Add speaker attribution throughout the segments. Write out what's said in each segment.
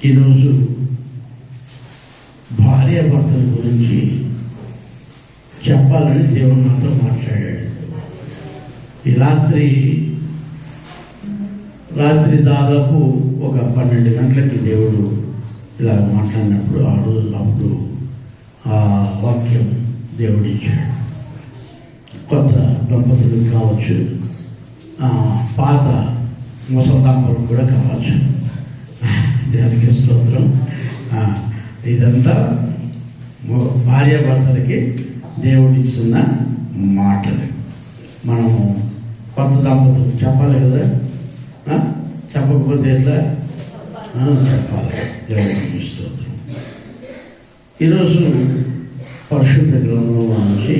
Speaker 1: ఈరోజు భార్యాభర్తల గురించి చెప్పాలని దేవుడు నాతో మాట్లాడాడు. ఈ రాత్రి దాదాపు ఒక 12 గంటలకి దేవుడు ఇలా మాట్లాడినప్పుడు అప్పుడు ఆ వాక్యం దేవుడిచ్చాడు. కొత్త దంపతులకు కావచ్చు, పాత ముసల్దాంపలకు కూడా కావచ్చు. దేవునికి స్తోత్రం. ఇదంతా భార్యాభర్తలకి దేవుడిస్తున్న మాటలు. మనము కొత్త దంపతులకు చెప్పాలి కదా, చెప్పకపోతే ఎట్లా చెప్పాలి. దేవుడికి స్తోత్రం. ఈరోజు పరిశుద్ధ గ్రంథంలో నుంచి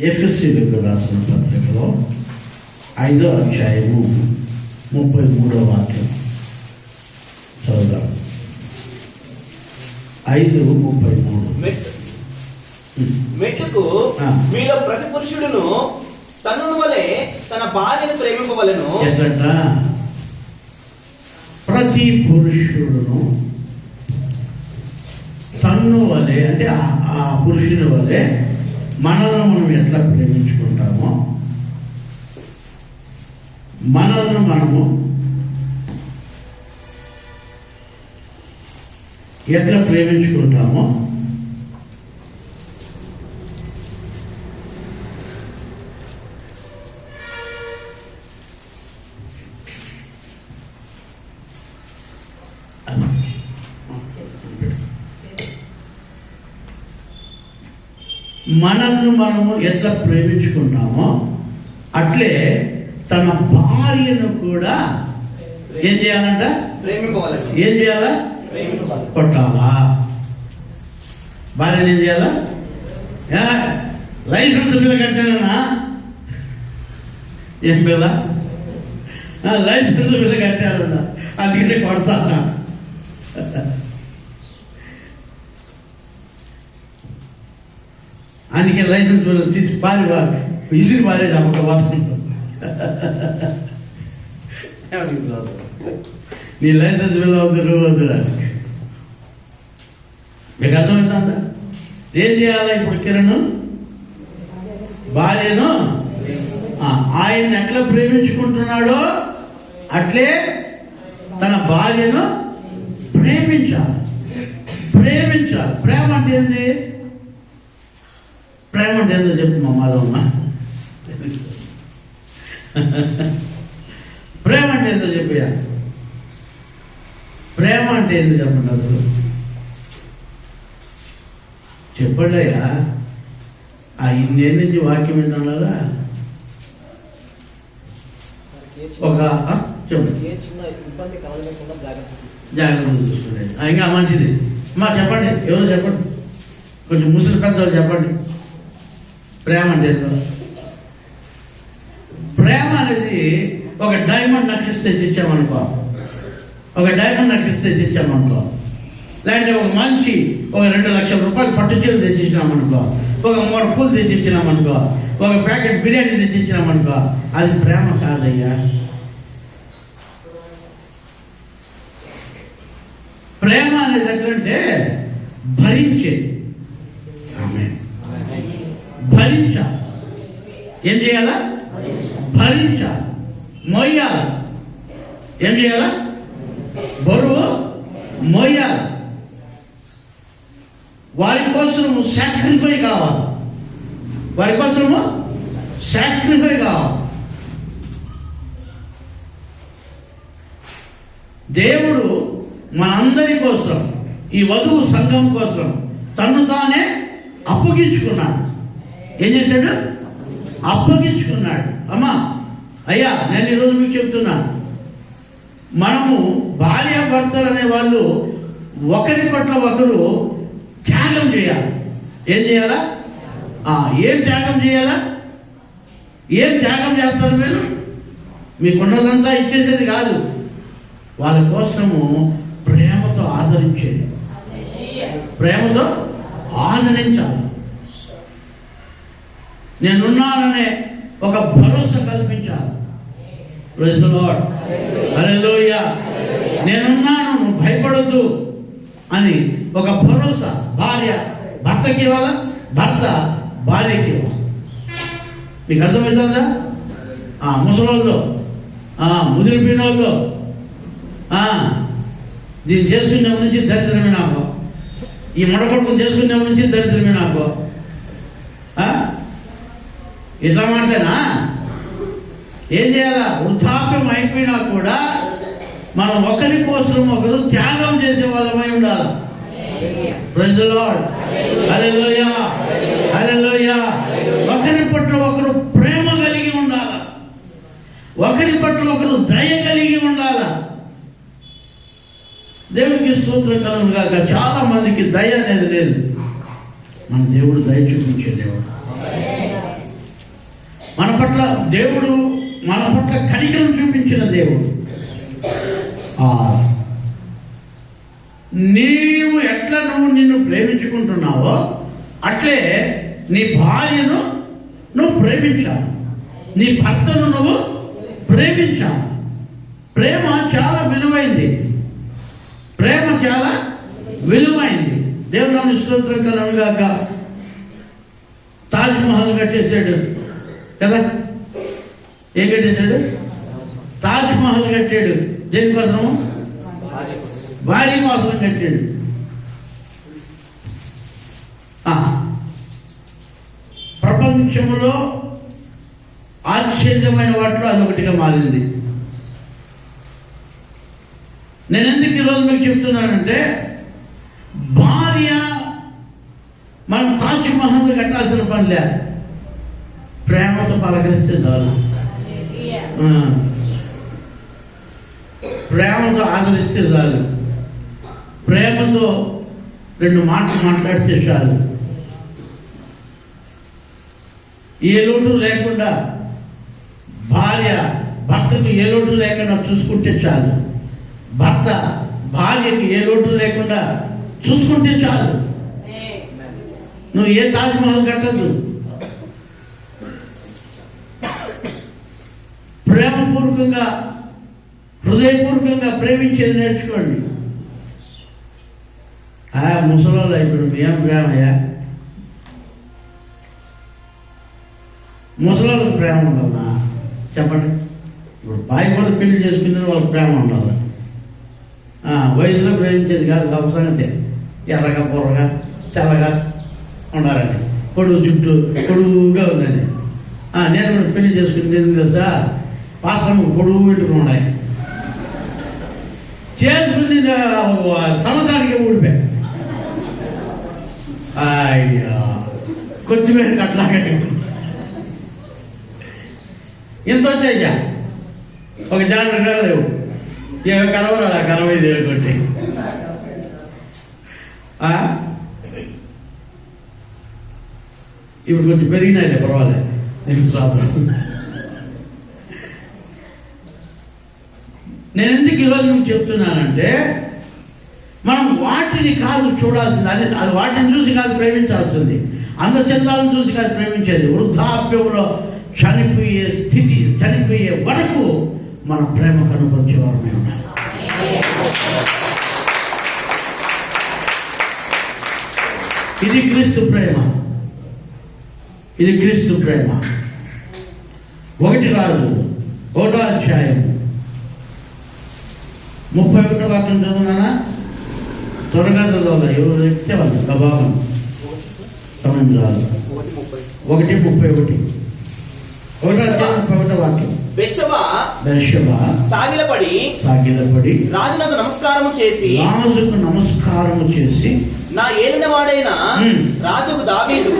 Speaker 1: ఎఫెసీయులకు రాసిన పత్రికలో 5వ అధ్యాయము 33వ వాక్యం చదువుదాం. 5:33.
Speaker 2: మెట్టుకు మీలో ప్రతి పురుషుడును తనను వలె తన భార్యను ప్రేమింపవలెను.
Speaker 1: ఎట్లట? ప్రతి పురుషుడును తన్ను వలె, అంటే ఆ పురుషుని వలె మనల్ని మనం ఎట్లా ప్రేమించుకుంటామో, మనల్ని మనము ఎట్లా ప్రేమించుకుంటామో మనల్ని మనము ఎట్లా ప్రేమించుకుంటామో అట్లే తన భార్యను కూడా ఏం చేయాలంట?
Speaker 2: ప్రేమించుకోవాలి.
Speaker 1: ఏం చేయాలా? కొట్టాలా? భార్యను ఏం చేయాలా? లైసెన్స్ బిల్లు కట్టానా? ఏం బిల్ల? లైసెన్స్ బిల్లు కట్టాలన్నా, అందుకంటే కొడతానా? అందుకే లైసెన్స్ బిల్లు తీసి ఇసిరి పారే చెప్పకపోతుంది. నీ లైసెన్స్ బిల్లు వద్దు వద్దురా. మీకు అర్థమవుతుందా? ఏం చేయాలా ఇప్పుడు? కిరణ్ భార్యను ఆయన ఎట్లా ప్రేమించుకుంటున్నాడో అట్లే తన భార్యను ప్రేమించాలి. ప్రేమ అంటే ఏంది? ప్రేమ అంటే ఏందో చెప్పు మా మాధవమ్మ. ప్రేమ అంటే ఏందో చెప్పయ్యా. ప్రేమ అంటే ఏందో చెప్పండి అసలు. చెప్పండి అయ్యా. ఇన్నేళ్ళ నుంచి వాక్యం విన్నారా? ఒక చెప్పండి. జాగ్రత్త చూసుకునే ఇంకా మంచిది. చెప్పండి, ఎవరు చెప్పండి, కొంచెం ముసలి పెద్దవాళ్ళు చెప్పండి. ప్రేమ అంటే ఏందో? ప్రేమ అనేది ఒక డైమండ్ నెక్లెస్ తెచ్చి ఇచ్చామనుకో, లేదంటే ఒక మంచి 2 లక్షల రూపాయలు పట్టు చీరలు తెచ్చిచ్చినామనుకో, ఒక 3 పూలు తెచ్చిచ్చినామనుకో, ఒక ప్యాకెట్ బిర్యానీ తెచ్చిచ్చినామనుకో, అది ప్రేమ కాదయ్యా. ప్రేమ అనేది ఎట్లంటే భరించేది. భరించాలి. ఏం చేయాలా? భరించాలి, మోయాలి. ఏం చేయాలా? బరువు మోయాలి. వారి కోసము సాక్రిఫై కావాలి. దేవుడు మనందరి కోసం, ఈ వధువు సంఘం కోసం తను తానే అప్పగించుకున్నాడు. ఏం చేశాడు? అప్పగించుకున్నాడు. అమ్మా అయ్యా, నేను ఈరోజు మీకు చెప్తున్నా, మనము భార్యాభర్తలు అనే వాళ్ళు ఒకరి పట్ల ఒకరు త్యాగం చేయాలి. ఏం చేయాలా? ఏం త్యాగం చేయాలా? ఏం త్యాగం చేస్తారు మీరు? మీకున్నదంతా ఇచ్చేసేది కాదు, వాళ్ళ కోసము ప్రేమతో ఆదరించేది. ప్రేమతో ఆదరించాలి. నేనున్నాననే ఒక భరోసా కల్పించాలి. Praise the Lord. హల్లెలూయా. నేనున్నాను, నువ్వు భయపడొద్దు అని ఒక భరోసా భార్య భర్తకి ఇవ్వాలా, భర్త భార్యకి ఇవ్వాలి. మీకు అర్థమవుతుందా? ముసలోళ్ళు, ముదిరిపోయిన వాళ్ళు, దీన్ని చేసుకునే నుంచి దరిద్రమే నాకు, ఈ మొడకొడుకు చేసుకునే నుంచి దరిద్రమే నాకు. ఇట్లా మాటలేనా? ఏం చేయాలా? వృద్ధాప్యం అయిపోయినా కూడా మనం ఒకరి కోసం ఒకరు త్యాగం చేసే వాళ్ళమై ఉండాలి. Praise the Lord. Hallelujah. Hallelujah. ఒకరి పట్ల ఒకరు ప్రేమ కలిగి ఉండాలి, ఒకరి పట్ల ఒకరు దయ కలిగి ఉండాలి. దేవునికి స్తోత్రం కలుగును గాక. చాలా మందికి దయ అనేది లేదు. మన దేవుడు దయ చూపించే దేవుడు. మన పట్ల దేవుడు, మన పట్ల కనికరం చూపించిన దేవుడు. నీవు ఎట్లా నిన్ను ప్రేమించుకుంటున్నావో అట్లే నీ భార్యను నువ్వు ప్రేమించాలి, నీ భర్తను నువ్వు ప్రేమించాలి. ప్రేమ చాలా విలువైంది. ప్రేమ చాలా విలువైంది. దేవుని స్తోత్రం కలుగును గాక. తాజ్ మహల్ కట్టేశాడు కదా. ఏం కట్టేశాడు? తాజ్ మహల్ కట్టాడు. దేనికోసము? భార్య కోసం కట్టాడు. ప్రపంచంలో ఆశ్చర్యమైన వాటిలో అదొకటిగా మారింది. నేను ఎందుకు ఈరోజు మీకు చెప్తున్నానంటే, భార్య మనం తాజ్ మహల్ కట్టాల్సిన పనిలే, ప్రేమతో పలకరిస్తే చాలు, ప్రేమతో ఆదరిస్తే చాలు, ప్రేమతో రెండు మాటలు మాట్లాడితే చాలు, ఏ లోటు లేకుండా భార్య భర్తకు ఏ లోటు లేకుండా చూసుకుంటే చాలు, భర్త భార్యకి ఏ లోటు లేకుండా చూసుకుంటే చాలు. నువ్వు ఏ తాజ్ మహల్ కట్టద్దు. ప్రేమపూర్వకంగా, హృదయపూర్వకంగా ప్రేమించేది నేర్చుకోండి. ముసలోళ్ళు అయిపోయాడు, ఏం ప్రేమయ్యా? ముసలోళ్ళకి ప్రేమ ఉండాలా? చెప్పండి. ఇప్పుడు బాయి కూడా పెళ్లి చేసుకునే వాళ్ళకి ప్రేమ ఉండాలి. వయసులో ప్రేమించేది కాదు, గొప్ప సంగతే. ఎర్రగా పొరగా తెల్లగా ఉండాలని, పొడుగు చుట్టూ పొడుగుగా ఉందని. నేను కూడా పెళ్లి చేసుకుని ఎందుకు తెలుసా? పాస్టర్లు పొడుగు పెట్టుకుని ఉన్నాయి. చేసుకుని సంవత్సరానికి ఊడిపోయా. అయ్యా, కొత్తిమీర కట్లాగా ఇంత వచ్చాయ్యా. ఒక జానర్ కూడా లేవు. ఏమో కరవరాడు, ఆ కరవ ఇది కొట్టి. ఇప్పుడు కొంచెం పెరిగినాయిలే, పర్వాలేదు. నేను ఎందుకు ఈరోజు మీకు చెప్తున్నానంటే, మనం వాటిని కాదు చూడాల్సింది, అది వాటిని చూసి కాదు ప్రేమించాల్సింది, అందచందాలను చూసి కాదు ప్రేమించేది. వృద్ధాప్యంలో చనిపోయే స్థితి, చనిపోయే వరకు మన ప్రేమ కనుపరిచేవారు మేము. ఇది క్రీస్తు ప్రేమ. ఇది క్రీస్తు ప్రేమ. 1 రాజులు 1వ అధ్యాయం 31వ వాక్యం చదువునా? త్వరగా చదవాలి. ఎవరు చెప్తే వాళ్ళు ప్రభావం సమయం రాదు. 1:31. 1వ అధ్యాయం 31వ వాక్యం. బెత్షెబా
Speaker 2: సాగిలపడి రాజునకు నమస్కారము చేసి నా ఏలిన వాడైన రాజుకు దావీదు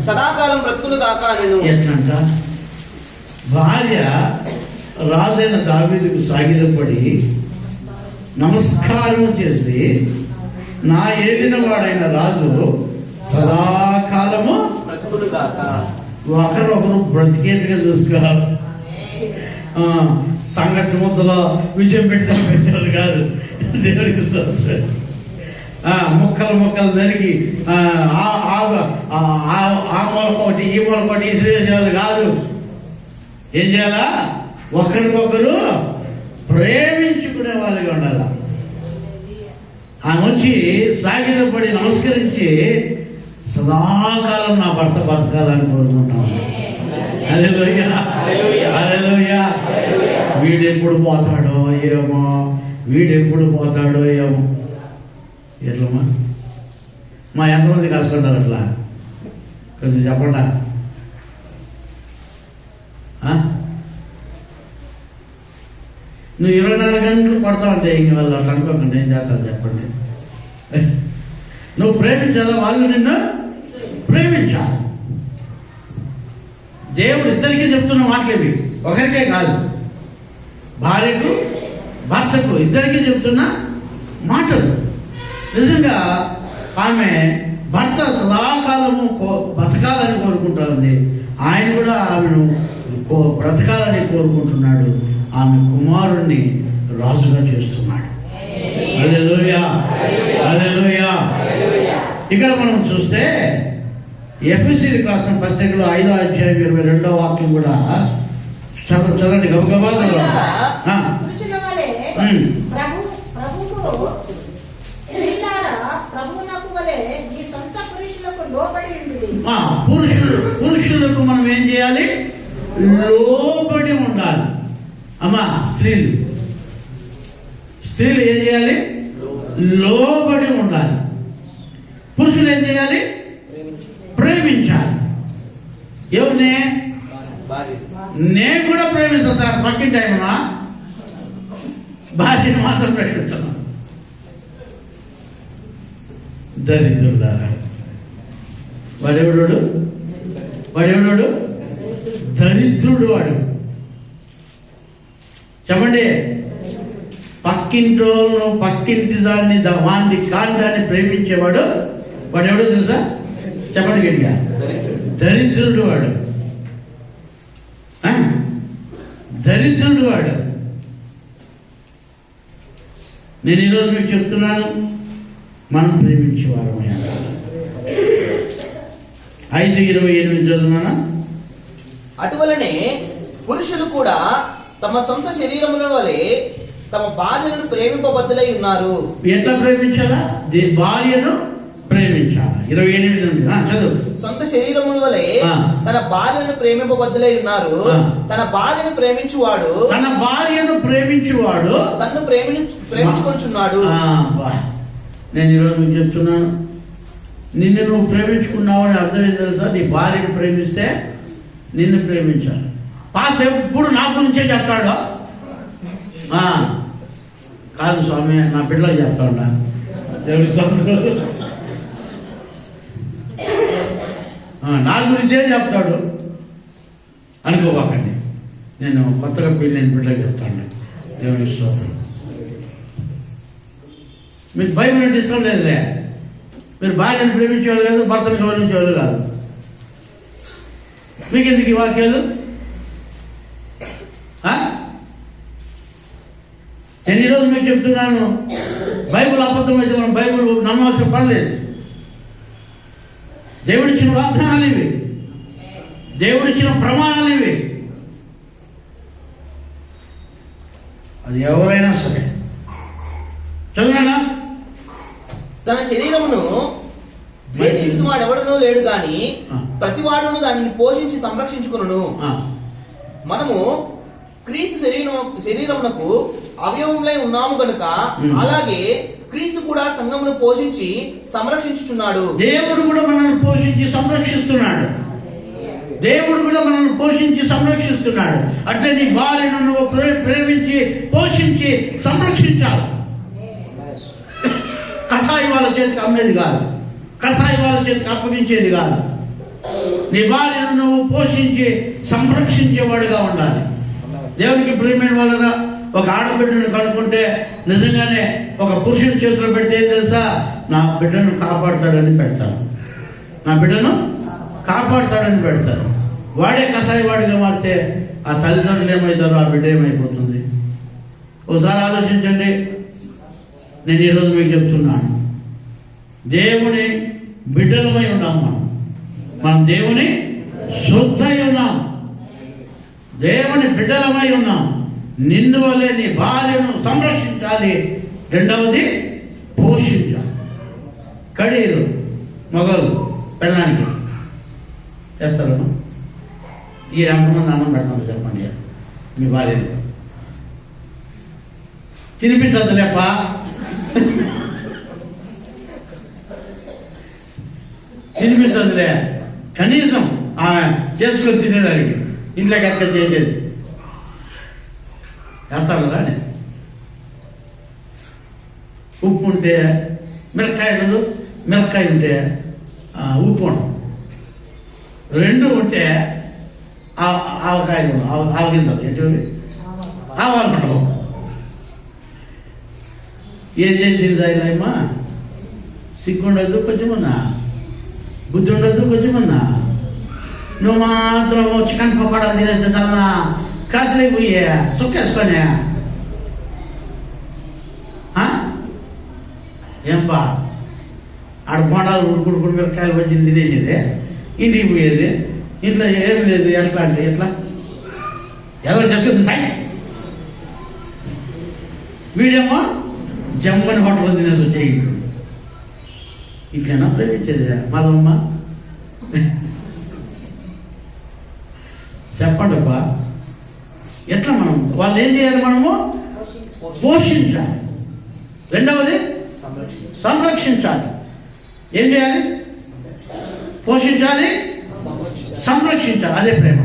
Speaker 2: సదాకాలం బ్రతుకులు గాక నేను.
Speaker 1: ఎట్లంట? భార్య రాజైన దావీదుకు సాగిలపడి నమస్కారం చేసి, నా ఏలిన వాడైన రాజు సదాకాలము
Speaker 2: బ్రతుకులు గాక.
Speaker 1: ఒకరొకరు బ్రతికేట్టుగా చూసుకోవాలి. సంఘటన ముద్దలో విజయం పెట్టి చంపేసేవాళ్ళు కాదు. దేవుడికి ముక్కలు నరికి ఆ మూలకోటి ఈ మూలకోటి ఇసిరేసేవాళ్ళు కాదు. ఏం చేయాలా? ఒకరికొకరు ప్రేమించుకునే వాళ్ళగా ఉండాలి. ఆమె వచ్చి సాగిలపడి నమస్కరించి సదాకాలం నా భర్త బతకాలని కోరుకుంటాను. హల్లెలూయా, హల్లెలూయా. వీడెప్పుడు పోతాడో ఏమో, వీడెప్పుడు పోతాడో ఏమో. ఎట్లమ్మా మా ఎంతమంది కాసుకుంటారు అట్లా? కొంచెం చెప్పండా. నువ్వు 24 గంటలు పడతావంటే ఇంక వాళ్ళు అట్లా అనుకోకుండా ఏం చేస్తారు చెప్పండి. నువ్వు ప్రేమించాలా, వాళ్ళు నిన్ను ప్రేమించాలి. దేవుడు ఇద్దరికీ చెప్తున్న మాటలేవి, ఒకరికే కాదు. భార్యకు భర్తకు ఇద్దరికీ చెప్తున్న మాటలు. నిజంగా ఆమె భర్త సదాకాలము బ్రతకాలని కోరుకుంటుంది. ఆయన కూడా ఆమెను బ్రతకాలని కోరుకుంటున్నాడు. ఆమె కుమారుణ్ణి రాజుగా చేస్తున్నాడు. హల్లెలూయా, హల్లెలూయా. ఇక్కడ మనం చూస్తే ఎఫెసీయులకు రాసిన పత్రికలో 5వ అధ్యాయం 22వ వాక్యం కూడా చదవండి గబగబా. పురుషులకు మనం ఏం చేయాలి? లోబడి ఉండాలి. అమ్మా స్త్రీలు ఏం చేయాలి? లోబడి ఉండాలి. పురుషులు ఏం చేయాలి? ప్రేమించాలి. ఎవరిని? నేను కూడా ప్రేమిస్తాను సార్. పక్కిన టైంలో భార్యను మాత్రం ప్రేమిస్తున్నాను. దరిద్రులారా, వాడెవడు? దరిద్రుడు వాడు. చెప్పండి. పక్కింటోళ్ళు, పక్కింటి దాన్ని వాంది కాని దాన్ని ప్రేమించేవాడు వాడెవడో తెలుసా? చెప్పండి గట్టిగా. దరిద్రుడు వాడు. దరిద్రుడు వాడు. నేను ఈరోజు మీకు చెప్తున్నాను, మనం ప్రేమించేవారు. 5:28 చదువునా?
Speaker 2: అటువలనే పురుషులు కూడా తమ సొంత శరీరముల వలె తమ భార్యను ప్రేమింపబద్దులై ఉన్నారు.
Speaker 1: ఎట్లా ప్రేమించాలా? భార్యను ప్రేమించాలా? 28 చదువు.
Speaker 2: సొంత శరీరముల వలె తన భార్యను ప్రేమింపబద్దులై ఉన్నారు. తన భార్యను ప్రేమించువాడు తన్ను ప్రేమించుకొనుచున్నాడు.
Speaker 1: నేను ఈరోజు మీకు చెప్తున్నాను, నిన్ను నువ్వు ప్రేమించుకున్నావు అని అర్థం ఏం తెలుసా? నీ భార్యను ప్రేమిస్తే నిన్ను ప్రేమించాలి. పాస్ ఎప్పుడు నా గురించే చెప్తాడు. కాదు స్వామి, నా బిడ్డలకు చెప్తాడా? దేవుడి సొంత నా గురించే చెప్తాడు అనుకోవాకండి. నేను కొత్తగా పెళ్ళైన బిడ్డలకు చెప్తాను. దేవుడి స్తోత్రం. మీకు బైబిల్ అంటే ఇష్టం లేదులే. మీరు భార్యను ప్రేమించేవాళ్ళు కాదు, భర్తను గౌరవించేవాళ్ళు కాదు. మీకు ఎందుకు ఈ వాక్యాలు? నేను ఈరోజు మీకు చెప్తున్నాను, బైబిల్ అబద్ధం అయితే మనం బైబిల్ నమ్మవలసిన పని లేదు. దేవుడిచ్చిన వాగ్దానాలు ఇవి, దేవుడిచ్చిన ప్రమాణాలు ఇవి. అది ఎవరైనా సరే చదువునా?
Speaker 2: తన శరీరమును ద్వేషించిన వాడు ఎవడనూ లేడు గాని ప్రతి వాడును దానిని పోషించి సంరక్షించుకును. మనము క్రీస్తు శరీరమునకు అవయవములై ఉన్నాము గనుక అలాగే క్రీస్తు కూడా సంఘమును పోషించి సంరక్షించుచున్నాడు.
Speaker 1: దేవుడు కూడా మనల్ని పోషించి సంరక్షిస్తున్నాడు. దేవుడు కూడా మనల్ని పోషించి సంరక్షిస్తున్నాడు. అట్లే నీ భార్యను నువ్వు ప్రేమించి పోషించి సంరక్షించాలి. కసాయి వాళ్ళ చేతికి అమ్మేది కాదు, కసాయి వాళ్ళ చేతికి అప్పగించేది కాదు. నీ భార్యను నువ్వు పోషించి సంరక్షించేవాడుగా ఉండాలి. దేవునికి ప్రియమైన వాళ్ళరా, ఒక ఆడబిడ్డను కనుక్కుంటే నిజంగానే ఒక పురుషుని చేతిలో పెడితే ఏం తెలుసా? నా బిడ్డను కాపాడుతాడని పెడతారు, నా బిడ్డను కాపాడుతాడని పెడతారు. వాడే కసాయి వాడిగా మారితే ఆ తల్లిదండ్రులు ఏమవుతారో, ఆ బిడ్డ ఏమైపోతుంది? ఒకసారి ఆలోచించండి. నేను ఈరోజు మీకు చెప్తున్నాను, దేవుని బిడ్డలమై ఉన్నాం. మనం దేవుని సొత్తై ఉన్నాం. దేవుని బిడ్డలమై ఉన్నాం. నిన్ను వలె నీ భార్యను సంరక్షించాలి. రెండవది పోషించాలి. కడీరు మొగలు పెళ్ళానికి చేస్తారు. ఈ ఎంతమంది అన్నం పెట్టండి చెప్పండి మీ భార్యను. తినిపించదులేప, తినిపించదులే, కనీసం ఆమె చేసుకొని తినేదానికి ఇంట్లోకి ఎక్క చేసేది చేస్తాను రాని. ఉప్పు ఉంటే మిరపకాయ ఉండదు, మిరపకాయ ఉంటే ఉప్పు ఉండదు, రెండు ఉంటే ఆవకాయలు ఆవగింజలు ఏంటి ఆవాలు ఉండవు. ఏం చేసి తిరిగాయమ్మా? సిగ్గుండదు కొంచెమన్నా, బుద్ధి ఉండదు కొంచెమన్నా. నువ్వు మాత్రం చికెన్ పకోడా తినేస్తే కన్నా కాసులే పోయే సుక్కేసుకొనే ఏంపా ఆడ బొండాలు ఉడుకుడుకుడు మిరకాయలు వచ్చి తినేసేది, ఇంటికి పోయేది. ఇంట్లో ఏం లేదు. ఎట్లా అంటే ఎట్లా ఎవరు చేసుకుంది సాయి? వీడేమో జమ్మని హోటల్లో తినేసి వచ్చాయి. ఇట్లైనా ప్రేమించేది మాదమ్మ? చెప్పండి అబ్బా. ఎట్లా మనం వాళ్ళు ఏం చేయాలి? మనము పోషించాలి. రెండవది సంరక్షించాలి. ఏం చేయాలి? పోషించాలి, సంరక్షించాలి. అదే ప్రేమ.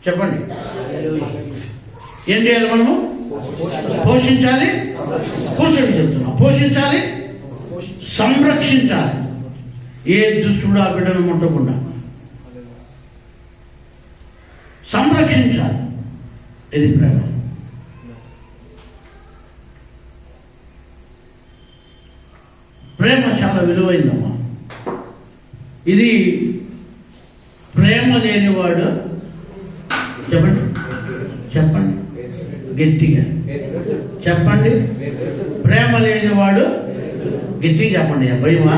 Speaker 1: చెప్పండి. ఏం చేయాలి మనము? పోషించాలి. పోషణ చెప్తున్నాం. పోషించాలి, సంరక్షించాలి. ఏ దుష్టుడు ఆ బిడ్డను ముట్టకుండా సంరక్షించాలి. ఇది ప్రేమ. ప్రేమ చాలా విలువైందమ్మా. ఇది ప్రేమ లేనివాడు చెప్పండి, చెప్పండి గట్టిగా చెప్పండి. ప్రేమ లేనివాడు గట్టిగా చెప్పండి. భయమా?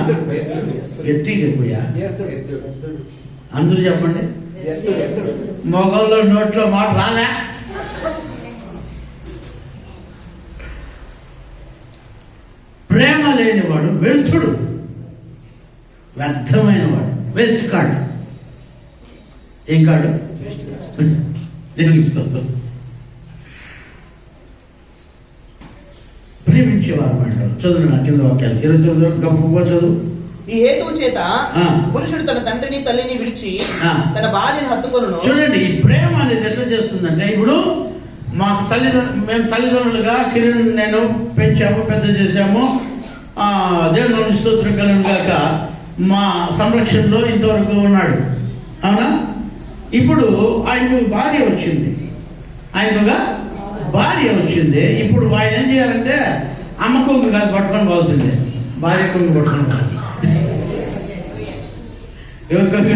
Speaker 1: గట్టిగా పోయా అందరూ చెప్పండి. మొగల్లో నోట్లో మాట రాలే. ప్రేమ లేనివాడు వ్యర్థుడు, వ్యర్థమైన వాడు, వేస్ట్ కార్డు. ఏం కార్డు? దేవునికి ప్రేమించేవారు అంటారు. చదువు నా కింద వాక్యాలు 29 గొప్ప చదువు.
Speaker 2: ఈ హేతువు చేత పురుషుడు తన తండ్రిని తల్లిని విడిచి తన భార్యను హత్తుకొనును. చూడండి,
Speaker 1: ఈ ప్రేమ అనేది ఎట్లా చేస్తుందంటే, ఇప్పుడు మాకు మేము తల్లిదండ్రులుగా కిరణ్ నేను పెంచాము, పెద్ద చేశాము. దేవుని స్తోత్రం కలుగును గాక. మా సంరక్షణలో ఇంతవరకు ఉన్నాడు, అవునా? ఇప్పుడు ఆయనకు భార్య వచ్చింది, ఆయనకుగా భార్య వచ్చింది. ఇప్పుడు ఆయన ఏం చేయాలంటే అమ్మ కొంగు కాదు పట్టుకొని పోవాల్సిందే, భార్య కొంగు పట్టుకొని పోవాలి. ఎవరికొంగు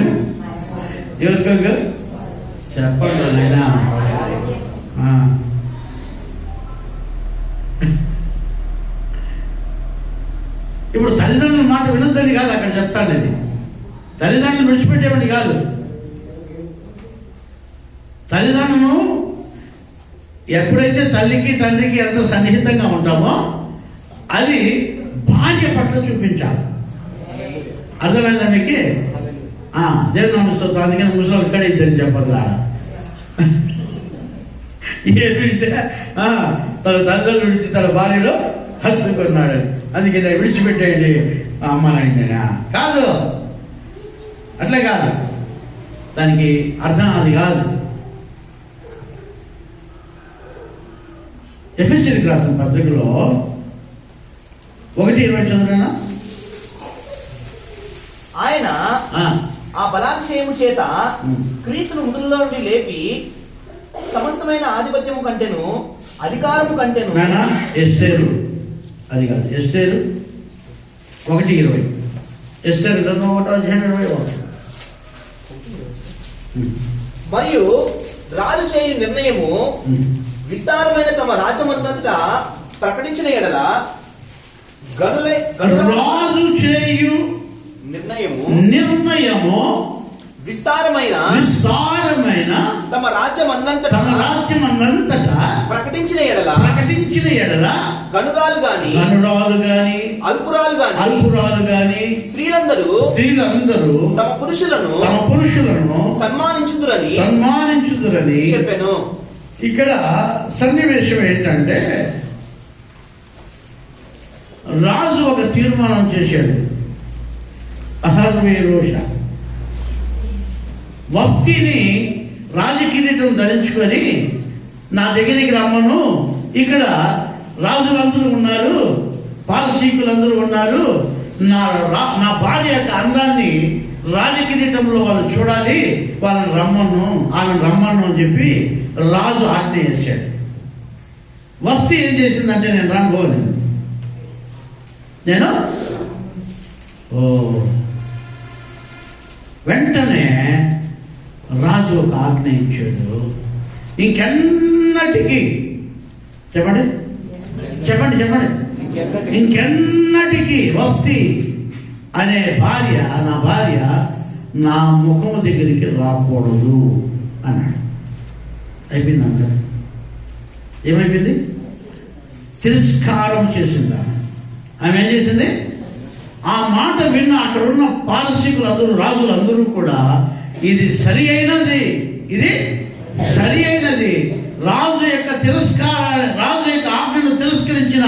Speaker 1: చెప్పండి నాయనా. ఇప్పుడు తల్లిదండ్రుల మాట వినొద్దని కాదు అక్కడ చెప్తాను. ఇది తల్లిదండ్రులు విడిచిపెట్టేవాడి కాదు. తల్లిదండ్రులు ఎప్పుడైతే తల్లికి తండ్రికి ఎంతో సన్నిహితంగా ఉంటామో అది భార్య పట్ల చూపించాలి. అర్థమైందా మీకు? దేవుని నమస్కారం. అందుకని ముసలి ఇక్కడే ఇద్దని చెప్పదు. ఆడ ఏమిటంటే తన తల్లిదండ్రులు విడిచి తన భార్యలో హత్తుకున్నాడని. అందుకే విడిచిపెట్టేయండి అమ్మ నాయన కాదు, అట్లే కాదు. దానికి అర్థం అది కాదు. ఎఫెసీయులకు రాసిన పత్రికలో 1:20 చదువునా?
Speaker 2: ఆయన ఆ బలాతిశయము చేత క్రీస్తును మృతుల్లో నుండి లేపి సమస్తమైన ఆధిపత్యము కంటేను అధికారము కంటేను.
Speaker 1: ఎస్తేరు అది కాదు. ఎస్తేరు 1:20. ఎస్తేరు 1:21.
Speaker 2: మరియు రాజు చేయు నిర్ణయము విస్తారమైన తమ రాజ్యమంతటా ప్రకటించిన ఎడల
Speaker 1: రాజు చేయు నిర్ణయము
Speaker 2: విస్తారమైన
Speaker 1: తమ రాజ్యం అందంతటా
Speaker 2: ప్రకటించిన ఎడల గనురాలు గాని అల్పురాలు గాని స్త్రీలందరూ తమ పురుషులను సన్మానించుదురని చెప్పాను.
Speaker 1: ఇక్కడ సన్నివేశం ఏంటంటే, రాజు ఒక తీర్మానం చేశాడు. అహర్వేరోష వఫ్తిని రాజకిరీటం ధరించుకొని నా దగ్గరికి రమ్మను, ఇక్కడ రాజులందరూ ఉన్నారు, పారసీకులందరూ ఉన్నారు, నా భార్య యొక్క అందాన్ని రాజకిరీటంలో వాళ్ళు చూడాలి, వాళ్ళని ఆమెను రమ్మను అని చెప్పి రాజు ఆజ్ఞ చేశాడు. వఫ్తి ఏం చేసిందంటే, నేను రానుకోలేదు, వెంటనే రాజు ఒక ఆజ్ఞ ఇచ్చాడు. ఇంకెన్నటికి చెప్పండి ఇంకెన్నటికి వఫ్తి అనే నా భార్య నా ముఖము దగ్గరికి రాకూడదు అన్నాడు. అయిపోయింది కదా. ఏమైపోయింది? తిరస్కారం చేసింది ఆమె. ఏం చేసింది? ఆ మాట విన్న అక్కడ ఉన్న పారసీకులందరూ, రాజులందరూ కూడా ఇది సరి అయినది రాజు యొక్క ఆజ్ఞను తిరస్కరించిన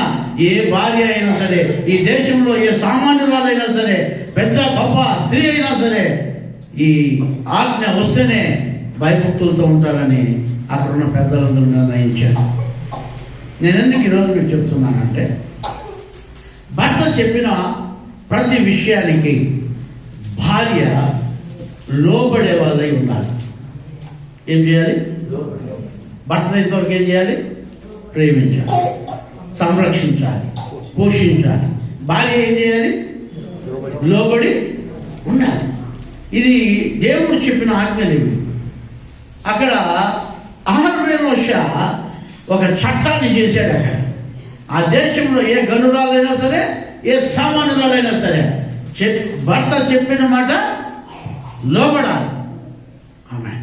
Speaker 1: ఏ భార్య అయినా సరే, ఈ దేశంలో ఏ సామాన్యురాలైనా సరే, పెద్ద గొప్ప స్త్రీ అయినా సరే, ఈ ఆజ్ఞ వస్తేనే భయభక్తులతో ఉంటారని అక్కడ ఉన్న పెద్దలందరూ నిర్ణయించారు. నేను ఎందుకు ఈరోజు మీకు చెప్తున్నానంటే, భర్త చెప్పిన ప్రతి విషయానికి భార్య లోబడే వాళ్ళై ఉండాలి. ఏం చేయాలి? భర్త ఇంతవరకు ఏం చేయాలి? ప్రేమించాలి, సంరక్షించాలి, పోషించాలి. భార్య ఏం చేయాలి? లోబడి ఉండాలి. ఇది దేవుడు చెప్పిన ఆజ్ఞలు ఇవి. అక్కడ అహర్వేరోష ఒక చట్టాన్ని చేశాడు. అక్కడ ఆ దేశంలో ఏ గనురాలైనా సరే, ఏ సామాన్యురాలైనా సరే, భర్త చెప్పిన మాట లోబడాలి. ఆమె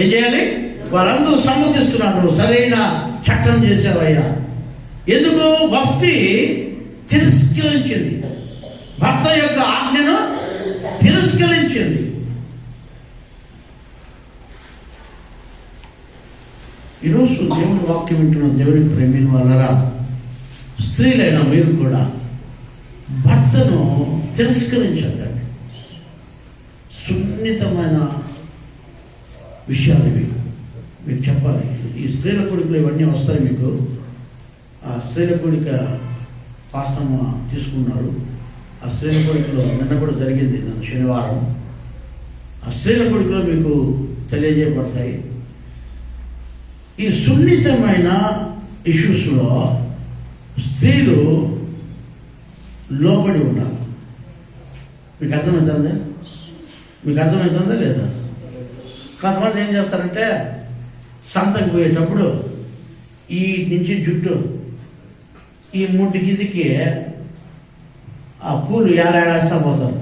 Speaker 1: ఏం చేయాలి? వారందరూ సమ్మతిస్తున్నారు, నువ్వు సరైన చట్టం చేసావయ్యా. ఎందుకు? వఫ్తి తిరస్కరించింది, భర్త యొక్క ఆజ్ఞను తిరస్కరించింది. ఈరోజు దేవుని వాక్యం వింటున్న దేవునికి ప్రేమిన వాళ్ళరా, స్త్రీలైన మీరు కూడా భర్తను తిరస్కరించద్దండి. సున్నితమైన విషయాలు ఇవి మీరు చెప్పాలి. ఈ స్త్రీల కొడుకులు ఇవన్నీ వస్తాయి మీకు. ఆ స్త్రీల కొడుక పాస్టమ్మ తీసుకున్నాడు. ఆ స్త్రీల కొడుకులో నిన్న కూడా జరిగింది, నన్ను శనివారం. ఆ స్త్రీల కొడుకులో మీకు తెలియజేయబడతాయి. ఈ సున్నితమైన ఇష్యూస్లో స్త్రీలు లోబడి ఉండాలి. మీకు అర్థమవుతుందా లేదా? కొంతమంది ఏం చేస్తారంటే, సంతకు పోయేటప్పుడు ఈ నుంచి జుట్టు ఈ ముడ్డి కిందికి ఆ పూలు ఏడాడేస్తా పోతారు.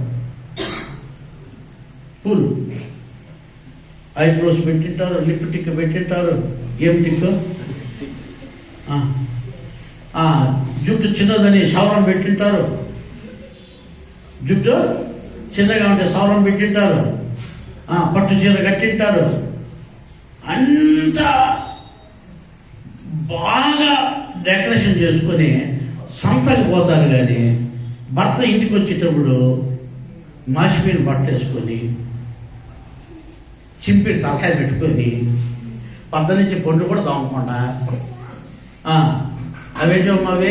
Speaker 1: పూలు ఐబ్రోస్ పెట్టింటారు, లిప్ టిక్ పెట్టింటారు. ఏం టిక్? జుట్టు చిన్నదని సవరం పెట్టింటారు. జుట్టు చిన్నగా ఉంటే సవరం పెట్టింటారు. పట్టు చీర కట్టింటారు. అంతా బాగా డెకరేషన్ చేసుకొని సంతకు పోతారు. కానీ భర్త ఇంటికి వచ్చేటప్పుడు మాసిపోయిన బట్ట వేసుకొని, చింపిడి తలకాయ పెట్టుకొని, పద్ద నుంచి పండు కూడా తోమకుండా, అవేంటో అవే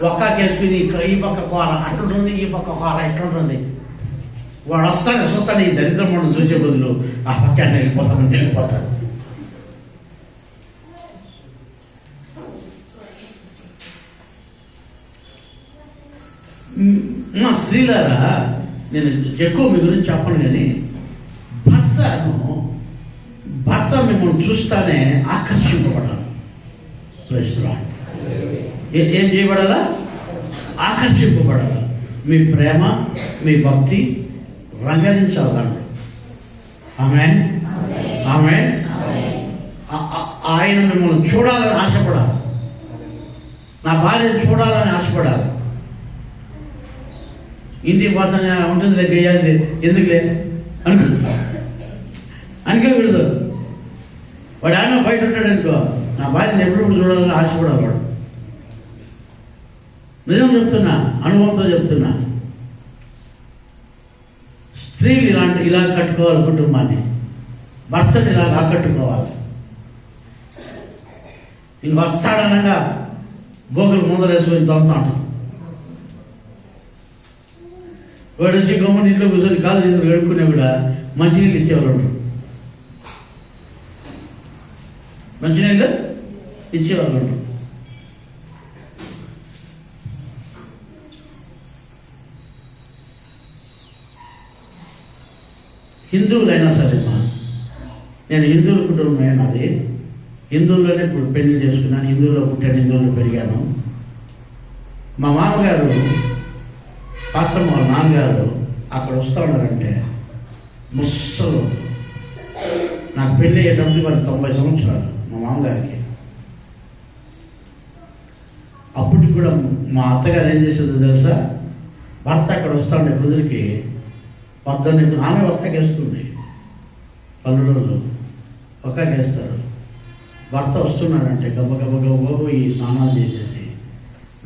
Speaker 1: ఒక్కేసుకుని ఈ పక్క కూర అట్లుంటుంది, ఈ పక్క కూర ఎట్లుంటుంది. వాడు వస్తాను ఈ దరిద్రం మనం చూసే బదులు ఆ పక్క వెళ్ళిపోతాడు. మా స్త్రీలారా, నేను ఎక్కువ మీ గురించి చెప్పను, కానీ భర్త మిమ్మల్ని చూస్తానే ఆకర్షింపబడాలి. ఏం చేయబడాలా? ఆకర్షింపబడాలి. మీ ప్రేమ, మీ భక్తి రంగరించాలి. ఆమేన్, ఆమేన్. ఆయన మిమ్మల్ని చూడాలని ఆశపడాలి, నా భార్యను చూడాలని ఆశపడాలి. ఇంటికి పోతానే ఉంటుంది గయ్యాది ఎందుకులే అనుకోకూడదు. వాడు ఆయన బయట ఉంటాడు అనుకో, నా భార్యను ఎప్పుడు చూడాలని ఆశపడాలి వాడు. నిజం చెప్తున్నా, అనుభవంతో చెప్తున్నా. స్త్రీలు ఇలా కట్టుకోవాలి కుటుంబాన్ని, భర్తని ఇలా ఆకట్టుకోవాలి. ఇంక వస్తాడనగా గోకులు ముందరేసుకొని తొంతాడు. వాడు వచ్చి గమ్మున ఇంట్లో కూర్చొని కాలు చేతులు కడుక్కునే కూడా మంచినీళ్ళు ఇచ్చేవాళ్ళు, మంచినీళ్ళు ఇచ్చేవాళ్ళు. హిందువులైనా సరే, నేను హిందువుల కుటుంబమే నాది, హిందువుల్లోనే పెళ్లి చేసుకున్నాను, హిందువులో పుట్టాను, హిందువుల్లో పెరిగాను. మా మామగారు పాస్టర్ వాళ్ళ నాన్నగారు అక్కడ వస్తూ ఉన్నారంటే ముసలు, నాకు పెళ్ళి అయ్యేటప్పుడు మరి 90 సంవత్సరాలు మా మామగారికి. అప్పటికి కూడా మా అత్తగారు ఏం చేసేదో తెలుసా, భర్త అక్కడ వస్తూ ఉండే కుదిరికి పొద్దున్నే ఆమె ఒక్కగేస్తుంది, పల్లెటూరులో ఒక్కగేస్తారు. భర్త వస్తున్నాడంటే గబగబ గబగబ ఈ స్నానాలు చేసేసి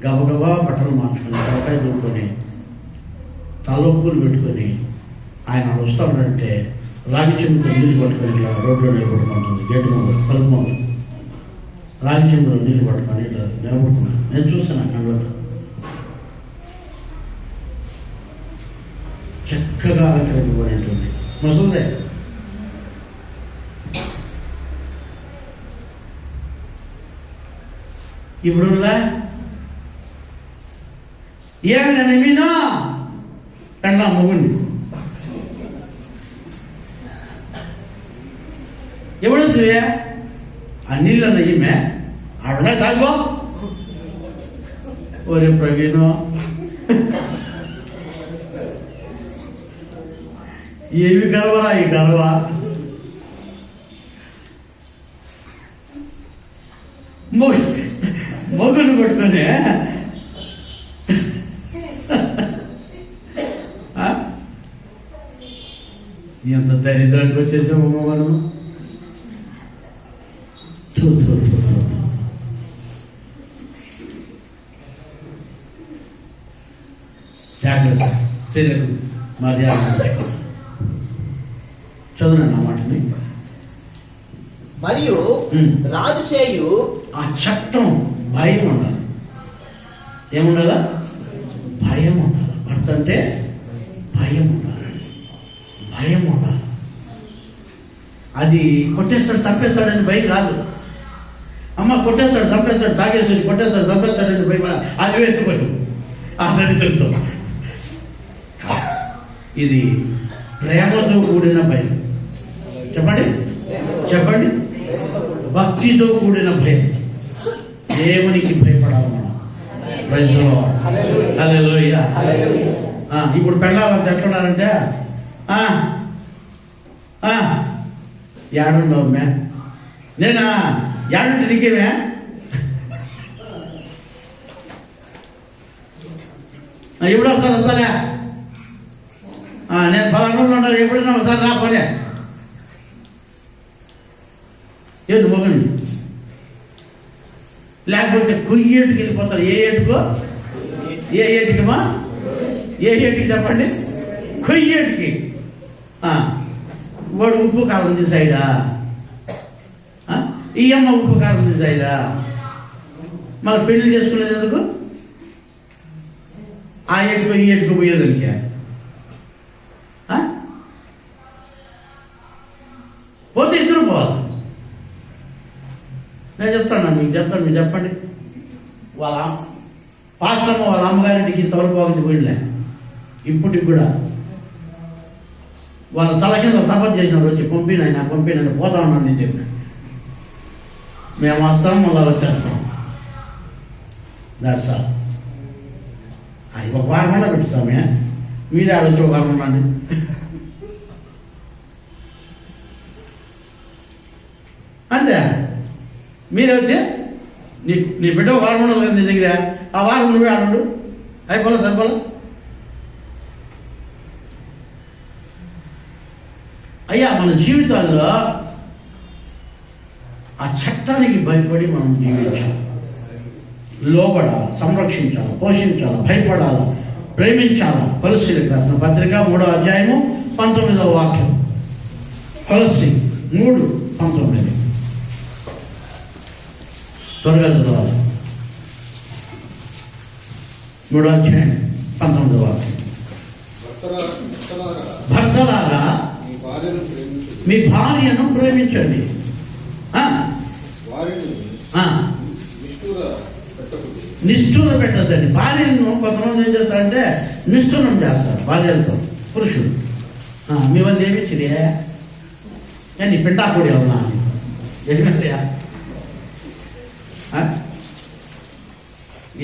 Speaker 1: గబగబా బట్టలు మార్చుకొని తలకాయ దూకొని తలొప్పులు పెట్టుకొని ఆయన వస్తూ ఉన్నాడంటే రాగి చెంబుతో నీళ్ళు పట్టుకొని ఇట్లా రోడ్లో నిలబడుకుంటుంది, గేటు ముందు తలుపు ముందు రాగి చెంబులో నీళ్ళు పట్టుకొని ఇట్లా నిలబడుకున్నాను. నేను చూసాను కళ్ళతో. చక్కగా అలంకరింపబడి ఉంటుంది, ముసలిదే. ఇప్పుడులా ఏమైనా వినా కన్నా మొగుండి ఎవడు సూయ ఆ నీళ్ళ నయ్యమే ఆడనే తాగో. ఒరే ప్రవీణు, ఏమి గర్వరా ఈ గర్వ. మొగులు పట్టుకొని ఎంత దరిద్రానికి వచ్చేసామమ్మ మనం. జాగ్రత్త, స్త్రీలకు మర్యాద. చదువునా నా మాటని.
Speaker 2: మరియు రాజు చేయు
Speaker 1: ఆ చట్టం భయం ఉండాలి. ఏముండాలా? భయం ఉండాలి. భర్త అంటే భయం ఉండాలి, భయం ఉండాలి. అది కొట్టేస్తాడు చంపేస్తాడని భయం కాదు. అమ్మ కొట్టేస్తాడు చంపేస్తాడు, తాగేస్తాడు కొట్టేస్తాడు చంపేస్తాడని భయం, అది వేరు భయం. ఆ దరిద్రంతో ఇది ప్రేమతో కూడిన భయం. చెప్పండి చెప్పండి, భక్తితో కూడిన భయం. దేవునికి భయపడాలి మనం. హల్లెలూయా. ఇప్పుడు పెళ్ళాలంత ఎట్లున్నారంటే ఏడున్నావు మే, నేనా ఏడుంటే నీకేమే, ఎప్పుడు వస్తారు వస్తారా, నేను 11 ఉన్నారు, ఎప్పుడైనా ఒకసారి రా పనే. ఏంటి మొగండి, లేకపోతే కుయ్యేటికి వెళ్ళిపోతారు. ఏ ఏటుకో, ఏ ఏటికమా, ఏ ఏటికి చెప్పండి, కుయ్యేటికి. వాడు ఉప్పు కారం ఉంది సైడా, ఈ అమ్మ ఉప్పు కారం ఉంది సైదా. మళ్ళీ పెళ్లి చేసుకునేది ఎందుకు? ఆ ఏటుకో ఈ ఏటుకో పోయేదానికి. పోతే ఇద్దరు పోవాలి. నేను చెప్తాను, మీకు చెప్తాను, మీరు చెప్పండి. వాళ్ళ పాస్టమ్మ వాళ్ళ అమ్మగారింటికి ఇంతవరకు ఒకటి పోయిలే, ఇప్పటికి కూడా వాళ్ళ తల కింద తపస్సు చేసినారు. వచ్చి పంపినైనా పోతా ఉన్నాను నేను చెప్పిన. మేము వస్తాం, మళ్ళీ వచ్చేస్తాం. That's all. ఒక వారం అన్నా పెట్టిస్తామే, మీరే ఆడొచ్చి ఒక వారం ఉండండి. కదా, మీరే వచ్చి నీ బిడ్డ ఒక వారం ఉండదు కదా నీ దగ్గర, ఆ వారం నువ్వే ఆడు అయిపోలే సరిపోలే. అయ్యా మన జీవితాల్లో ఆ చట్టానికి భయపడి మనం జీవించాలి, లోబడాలి, సంరక్షించాలి, పోషించాలి, భయపడాలి, ప్రేమించాలి. కొలస్సీలకు రాసిన పత్రిక 3వ అధ్యాయము 19వ వాక్యం. కొలస్సీ 3:19 త్వరగా చదవాలి. 3వ అధ్యాయం 19వ వాక్యం. భర్తలారా మీ భార్యను ప్రేమించండి, నిష్ఠూర పెట్టద్దండి. భార్యను కొంతమంది ఏం చేస్తారంటే నిష్ఠూరం చేస్తారు భార్యలతో పురుషుడు. మీ వల్ల ఏమి చిరియా నీ పిండాపూడి అవునా ఏమియా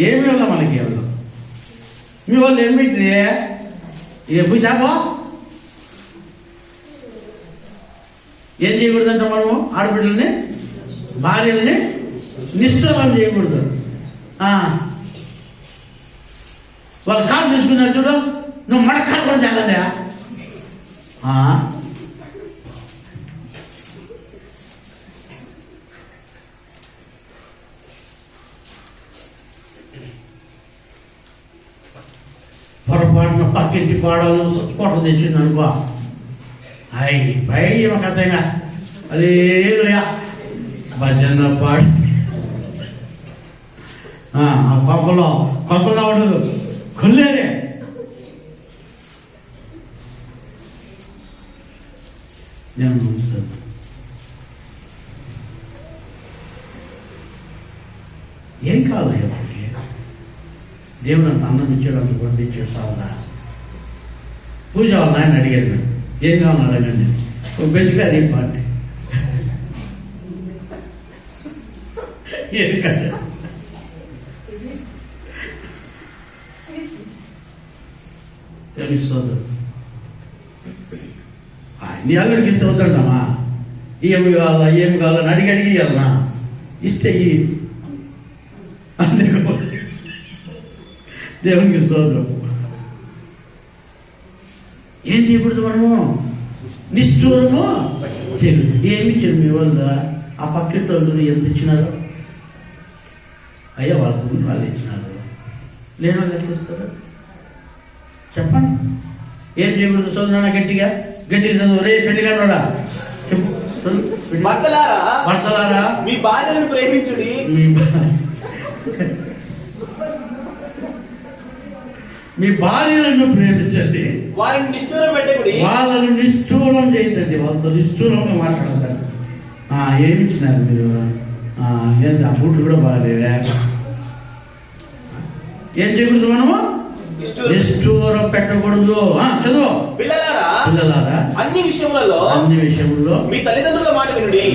Speaker 1: ఏమి వల్ల మనకి ఎవరు మీ వాళ్ళు ఏమి ఎప్పుడు చాపో ఏం చేయకూడదంట మనము ఆడబిడ్డల్ని భార్యల్ని నిష్ఠూరం చేయకూడదు. వాళ్ళు కాలు తీసుకున్నారు చూడు, నువ్వు మడకాలు కూడా చాలదా? పొరపాటున పక్కింటి పాడాలు కొట్ట తెచ్చింది అనుకో, అయ్యి పై కథగా అదే భజన పాడు కొత్తలో ఉండదు కొల్లేరే. ఏం కావాలి మనకి? దేవుడు అంత అన్నం ఇచ్చాడు, అంత పండు ఇచ్చాడు, సాదా పూజ వాళ్ళ ఆయన అడిగాడు, ఏం కావాలని అడగండి, బెంచకాయ ఇవ్వండి, ఏం కాదు. తెలుస్తుంది నీ అల్లుడికి ఇస్తే వద్దంటామా? ఏమి కావాలా ఏమి కావాలని అడిగి ఇవ్వాలనా? ఇస్తే అంతే దేవునికి స్తోత్రం. ఏం చేయకూడదు మనము? నిష్ఠూరము చేయకూడదు. ఏమి ఇచ్చారు మీ వాళ్ళు? ఆ పక్కింటి వాళ్ళు ఎంత ఇచ్చినారు? అయ్యా వాళ్ళకు వాళ్ళు ఇచ్చినారు, లేని వాళ్ళు ఎట్లా ఇస్తారు చెప్పండి. ఏం చేయకూడదు? చదువునా గట్టిగా చదువు. రే పెళ్లిగానోడా చెప్పు. భర్తలారా
Speaker 2: మీ భార్యను ప్రేమించుడి,
Speaker 1: మీ భార్యలను ప్రేమించండి,
Speaker 2: వారిని నిష్ఠూరం పెట్టండి,
Speaker 1: వాళ్ళను నిష్ఠూరం చేయండి, వాళ్ళతో నిష్ఠూరంగా మాట్లాడతారు. ఏమి ఇచ్చినారు మీరు? ఏంటి ఆ బూట్లు కూడా బాగాలేదా? ఏం చేయకూడదు మనము? నిష్ఠూరం పెట్టకూడదు. చదువు. పిల్లలారా
Speaker 2: అన్ని విషయంలో మీ తల్లిదండ్రుల మాట వినుడి.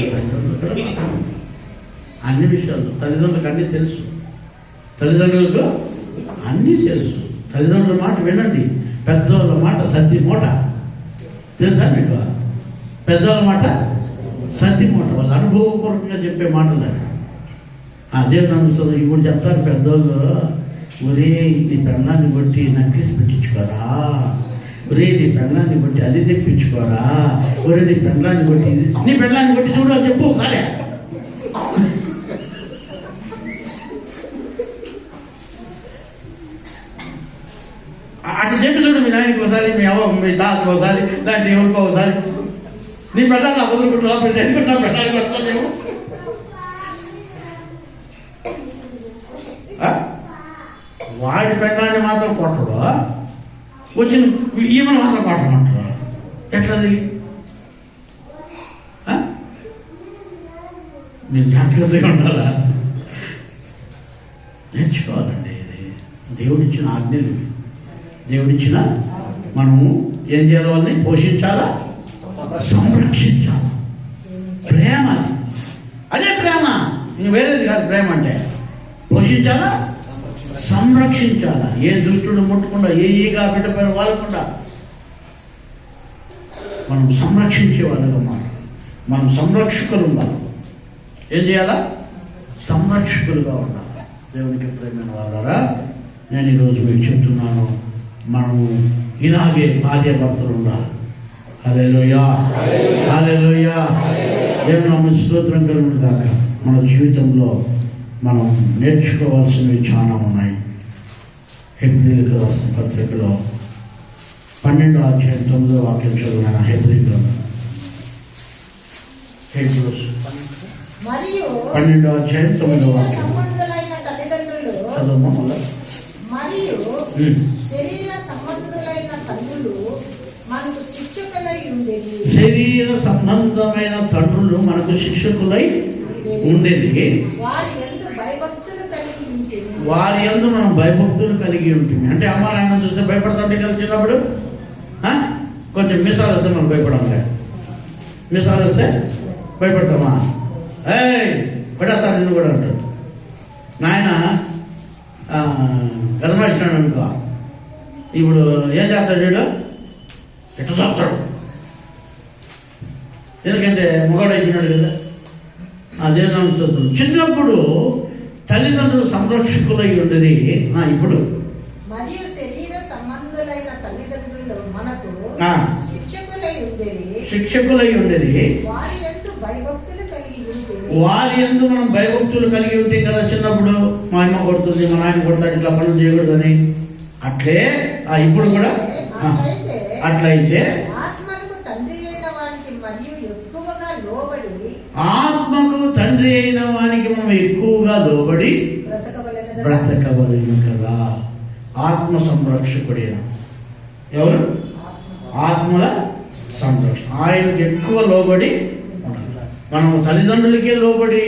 Speaker 1: అన్ని విషయాలు తల్లిదండ్రులకు అన్ని తెలుసు, తల్లిదండ్రులకు అన్నీ తెలుసు. తల్లిదండ్రుల మాట వినండి. పెద్దవాళ్ళ మాట సత్తి మూట తెలుసా మీకు? పెద్దవాళ్ళ మాట సత్తి మూట, వాళ్ళ అనుభవపూర్వకంగా చెప్పే మాటలు. అదే నమ్ముతుంది. ఇప్పుడు చెప్తారు పెద్దవాళ్ళు, ఒరే నీ పెళ్ళాన్ని బట్టి నక్కిసి పెట్టించుకోరా, ఒరే నీ పెళ్ళాన్ని బట్టి అది తెప్పించుకోరా, ఒరే నీ పెళ్ళాన్ని బట్టి ఇది, నీ పెళ్ళాన్ని బట్టి చూడ చెప్పు. కాలే అటు చెప్పి చూడు. మీ నాయనకి ఒకసారి, మీ అవ్వ మీ తాతకి ఒకసారి, లేదంటే ఎవరికో ఒకసారి, నీ పెళ్ళాన్ని నా వదులుకుంటున్నా పెళ్ళానికి పెళ్ళానికి వస్తానేమో. వాడి పెళ్ళాన్ని మాత్రం కొట్టడు, వచ్చిన ఈమెను మాత్రం కొట్టమంటారు. ఎట్లది? మీరు జాగ్రత్తగా ఉండాలా? నేర్చుకోవాలండి. ఇది దేవుడిచ్చిన ఆజ్ఞలు, దేవుడిచ్చిన మనము ఏం చేయాలి? వాళ్ళని పోషించాలా, సంరక్షించాలా. ప్రేమ అదే ప్రేమ, వేరేది కాదు. ప్రేమ అంటే పోషించాలా, సంరక్షించాలా. ఏ దుష్టుడు ముట్టకుండా, ఏ ఈగా బిడ్డ పైన వాలకుండా మనం సంరక్షించే వాళ్ళగా మాట, మనం సంరక్షకులు మనం. ఏం చేయాలా? సంరక్షకులుగా ఉండాలి. దేవునికి ప్రేమైన వాళ్ళారా, నేను ఈరోజు మీకు చెప్తున్నాను, మనము ఇలాగే భార్యాభర్తలు ఉండాలి. హల్లెలూయా, హల్లెలూయా. దేవుని నామమునకు స్తోత్రం కలుగును గాక. మన జీవితంలో మనం నేర్చుకోవాల్సినవి చాలా ఉన్నాయి. హెబ్రీయులకు రాసిన పత్రికలో 12వ అధ్యాయం 9వ వాక్యం చదువున. హెబ్రీయులకు
Speaker 3: మరియు
Speaker 1: 12వ అధ్యాయం 9వ వాక్యం చదువు.
Speaker 3: మరియు శరీర సంబంధులైన తండ్రులు మనకు శిక్షకులై ఉండేది.
Speaker 1: శరీర సంబంధమైన తండ్రులు మనకు శిక్షకులై ఉండేది.
Speaker 3: వారి యందు భయభక్తులు కలిగి ఉంటుంది.
Speaker 1: వారి యందు మనం భయభక్తులు కలిగి ఉంటుంది. అంటే అమ్మ నాయన చూస్తే భయపడతాంటే కదా చిన్నప్పుడు. కొంచెం మిసాలు వస్తే మనం భయపడాలి. మిసాలు వస్తే భయపడతామా? పడేస్తాను నిన్ను కూడా అంటాడు. నాయన గదమాసినాడు అనుకో, ఇప్పుడు ఏం చేస్తాడు వీడు? ఎట్లా చెప్తాడు? ఎందుకంటే మొగాడు ఇచ్చినాడు కదా. అదే నమ్ముతుంది. చిన్నప్పుడు తల్లిదండ్రులు సంరక్షకులై ఉండేది. ఇప్పుడు
Speaker 3: మరియు శరీర సంబంధులైన తల్లిదండ్రులు మనకు
Speaker 1: శిక్షకులై ఉండేది.
Speaker 3: వారి యందు భయభక్తులు కలిగి ఉంటుంది.
Speaker 1: వారి యందు మనం భయభక్తులు కలిగి ఉంటాం కదా. చిన్నప్పుడు మా అమ్మ కొడుతుంది, మా నాయన కొడతాడు, ఇట్లా పనులు చేయకూడదని. అట్లే ఇప్పుడు కూడా అట్లయితే
Speaker 3: ఆత్మకు తండ్రి అయిన వానికి మరియు ఎక్కువగా లోబడి,
Speaker 1: ఆత్మకు తండ్రి అయిన వానికి మనం ఎక్కువగా లోబడి బ్రతకవలెను కదా. ఆత్మ సంరక్షకుడైన ఎవరు? ఆత్మల సంరక్షణ. ఆయనకు ఎక్కువ లోబడి ఉండాలి. మనం తల్లిదండ్రులకే లోబడి,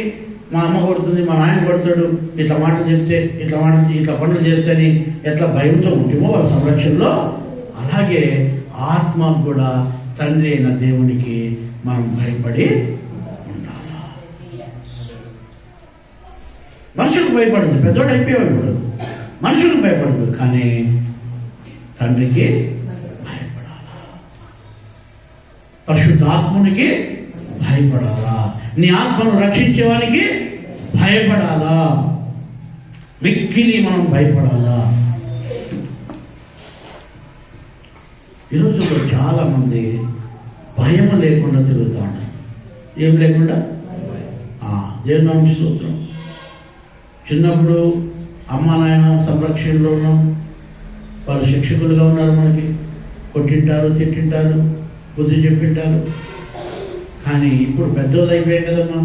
Speaker 1: మా అమ్మ కొడుతుంది, మా నాయన కొడతాడు, ఇట్లా మాటలు చెప్తే, ఇట్లా పనులు చేస్తేని ఎట్లా భయంతో ఉంటామో వాళ్ళ సంరక్షణలో, అలాగే ఆత్మకు కూడా తండ్రి అయిన దేవునికి మనం భయపడి ఉండాలి. మనుషులకు భయపడదు. పెద్దోడు అయిపోయావు ఇప్పుడు. మనుషులకు భయపడదు, కానీ తండ్రికి భయపడాలా. పరిశుద్ధాత్మునికి భయపడాలా. నీ ఆత్మను రక్షించేవానికి భయపడాలా. మిక్కిలి మనం భయపడాలా. ఈరోజు చాలా మంది భయం లేకుండా తిరుగుతూ ఉన్నాయి. ఏం లేకుండా దేవుని నామమునకు స్తోత్రం. చిన్నప్పుడు అమ్మ నాయన సంరక్షణలో ఉన్నాం. వాళ్ళు శిక్షకులుగా ఉన్నారు. మనకి కొట్టింటారు, తిట్టింటారు, బుద్ధి చెప్పింటారు. కానీ ఇప్పుడు పెద్దోళ్ళు అయిపోయాయి కదమ్మా.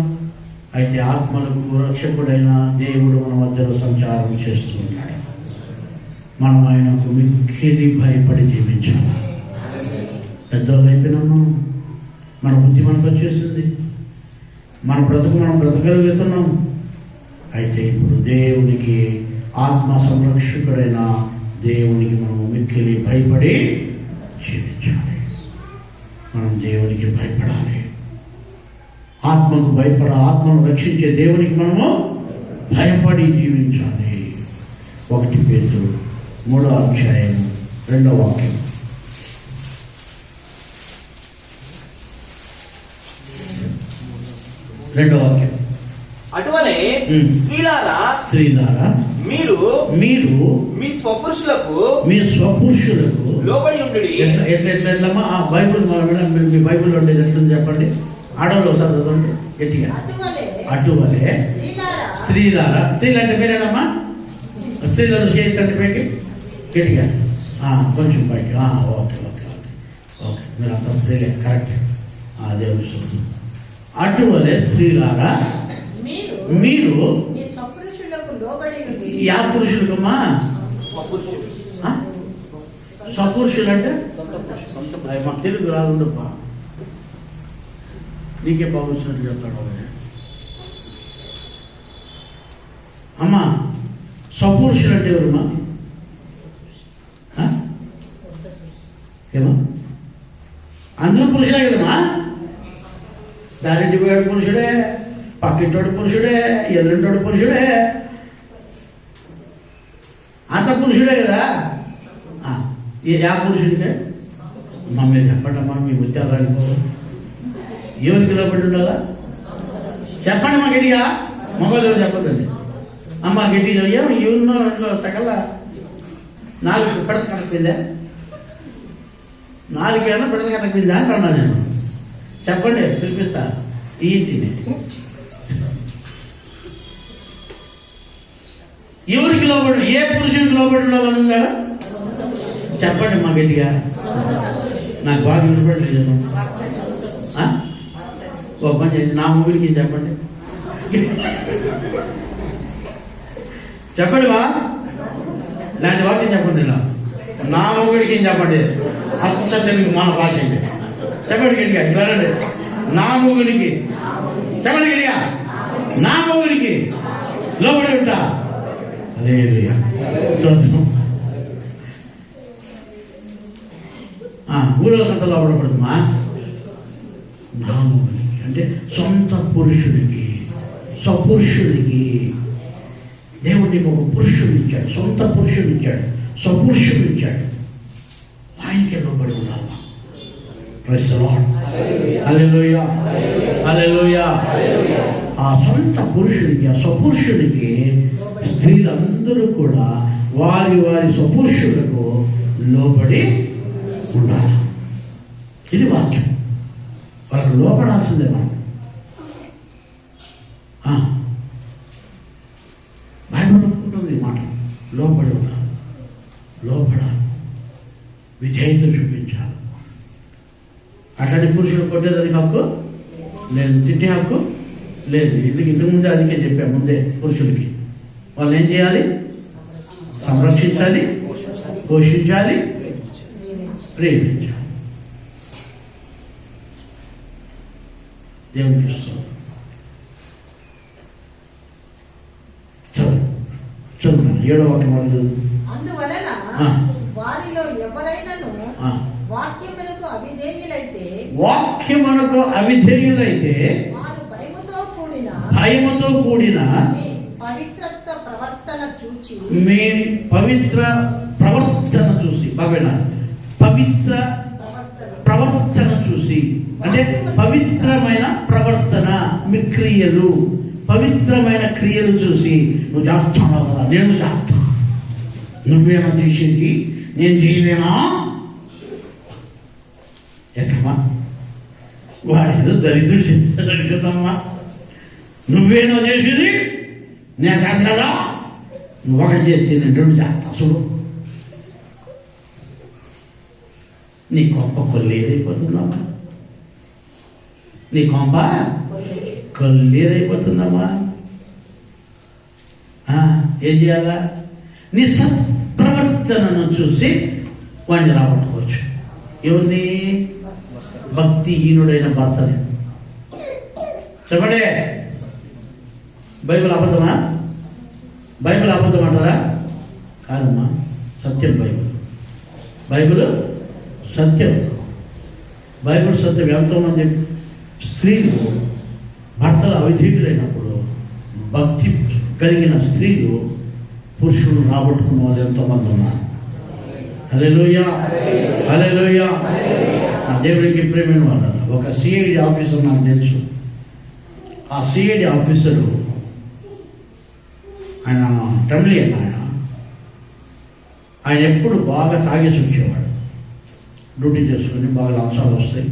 Speaker 1: అయితే ఆత్మలకు రక్షకుడైన దేవుడు మన మధ్యలో సంచారం చేస్తూ ఉన్నాడు. మనం ఆయనకు మిక్కిలి భయపడి జీవించాలి. పెద్దోళ్ళు అయిపోయినాము. మన బుద్ధి మనకు వచ్చేసింది. మన బ్రతుకు మనం బ్రతకగలుగుతున్నాం. అయితే ఇప్పుడు దేవునికి, ఆత్మ సంరక్షకుడైన దేవునికి మనము మిక్కిలి భయపడి జీవించాలి. మనం దేవునికి భయపడాలి. ఆత్మకు ఆత్మను రక్షించే దేవునికి మనము భయపడి జీవించాలి. 1 పేతురు 3వ అధ్యాయం 2వ వాక్యం.
Speaker 2: అటువలే స్త్రీలారా మీరు మీ స్వపురుషులకు
Speaker 1: లోబడి ఉండుడి. ఎట్లమ్మా ఆ బైబుల్ మీ బైబుల్ ఉండేది ఎట్లుంది చెప్పండి. ఆడవాళ్ళు ఒకసారి చదవండి గట్టిగా. అటువలే స్త్రీలారా. స్త్రీలు అంటే పేరేనమ్మా? స్త్రీలను చేయండి పైకి గట్టిగా, కొంచెం పైకి. ఓకే ఓకే ఓకే ఓకే మీరు అంత స్త్రీలే, కరెక్ట్. దేవుని స్తోత్రం. అటువలే స్త్రీలారా మీరు యా పురుషులకమ్మా? స్వపురుషులు అంటే మాకు తెలుగు రాదుండప్పా. నీకే బాగుంచినట్టు చెప్తాడు అమ్మా. స్వపురుషులు అంటే ఎవరమ్మా? ఏమా? అందరూ పురుషులే కదమ్మా. దారింటి పోయాడు పురుషుడే, పక్కింటోడు పురుషుడే, ఎదురింటోడు పురుషుడే, అంత పురుషుడే కదా. యా పురుషుడికే మీరు చెప్పండి అమ్మా. మీ ముత్యాలు రాలిపోవు. ఎవరికి లోబడి ఉండాలా? చెప్పండి మా గట్టిగా. మొగలు చెప్పదండి అమ్మ గట్టిగా. ఏమో ఇవన్నో తగల నాలుగు పెడస కనకపోయిందా, నాలుగేమో పెడస కనకపోయిందా అంటున్నా నేను. చెప్పండి, పిలిపిస్తా ఈ ఇంటిని. ఎవరికి లోబడి, ఏ పురుషునికి లోబడి ఉండాలని ఉందా? చెప్పండి మా గట్టిగా. నాకు బాగా వినపడలేదు. ఒక పని చేసి నా మొగుడికి చెప్పండి. చెప్పండి బా, ఇలాంటి వాక్యం చెప్పండి. నా మొగుడికి చెప్పండి. అచ్చ తెలుగు మన భాష చెప్పండి గట్టిగా. ఇలానండి, నా మొగుడికి చెప్పండి గట్టిగా. నా మొగుడికి లోబడి ఉంటా. అదే ఊళ్ళో కంత లోపడపడుతుందా? నా మొగుడికి అంటే సొంత పురుషుడికి, స్వపురుషుడికి. దేవుడు నీకు ఒక పురుషుడు ఇచ్చాడు, సొంత పురుషుడు ఇచ్చాడు, స్వపురుషుడు ఇచ్చాడు. ఆయనకే లోబడి ఉండాలి. Praise the Lord. Hallelujah, hallelujah. ఆ సొంత పురుషుడికి, ఆ స్వపురుషుడికి స్త్రీలందరూ కూడా వారి వారి స్వపురుషులకు లోబడి ఉండాలి. ఇది వాక్యం. వాళ్ళకు లోపడాల్సిందే మనం. బైబిల్ ఉంటుంది మాట. లోబడి ఉండాలి, లోపడాలి, విధేయత చూపించాలి. అట్లాంటి పురుషులు కొట్టేదానికి హక్కు లేదు, తిట్టే హక్కు లేదు. ఇంతకుముందే అందుకే చెప్పాను ముందే. పురుషులకి వాళ్ళు ఏం చేయాలి? సంరక్షించాలి, పోషించాలి, ప్రేమించాలి. దేవునికి ఇస్తుంది. చదువు 7వ వాక్యం వాళ్ళు.
Speaker 3: అందువలన వారిలో ఎవరైనాను వాక్యమునకు అవిధేయులైతే వారు భయముతో కూడిన పవిత్రత్వ ప్రవర్తన చూచి, మీ పవిత్ర ప్రవర్తన చూసి, పవిత్ర ప్రవర్తన చూసి అంటే పవిత్రమైన ప్రవర్తన, మీ క్రియలు, పవిత్రమైన క్రియలు చూసి నువ్వు చేస్తావు కదా, నేను చేస్తా, నువ్వేమో చేసేది నేను చేయలేనా? ఎక్కమ్మా, వాడేదో దరిద్రుడు చేస్తాడు కదమ్మా, నువ్వేనో చేసేది నేను చేస్తా కదా, నువ్వు ఒకటి చేస్తే నేను రెండు చేస్తా. చూడు, నీ కొంప కొల్లేరైపోతుందమ్మా, నీ కొంప కొల్లేరైపోతుందమ్మా. ఏం చేయాలా? నీ సత్ప్రవర్తనను చూసి వాడిని రాబట్టుకోవచ్చు. ఎవరిని? భక్తిహీనుడైన భర్తని. చెప్పండి, బైబిల్ అబద్ధమా? బైబిల్ అబద్ధం అంటారా? కాదమ్మా, సత్యం. బైబిల్ సత్యం. బైబిల్ సత్యం. ఎంతోమంది స్త్రీలు భర్తలు అవిధేయులైనప్పుడు భక్తి కలిగిన స్త్రీలు పురుషులు రాబట్టుకున్న వాళ్ళు ఎంతోమంది ఉన్నారు. హల్లెలూయా, హల్లెలూయా. నా దేవుడికి ప్రేమైన వాళ్ళు. ఒక సిఐడి ఆఫీసర్ నాకు తెలుసు. ఆ సిఐడి ఆఫీసరు ఆయన టెమ్లియన్. ఆయన ఎప్పుడు బాగా తాగేసి వచ్చేవాడు. డ్యూటీ చేసుకుని బాగా లంచాలు వస్తాయి.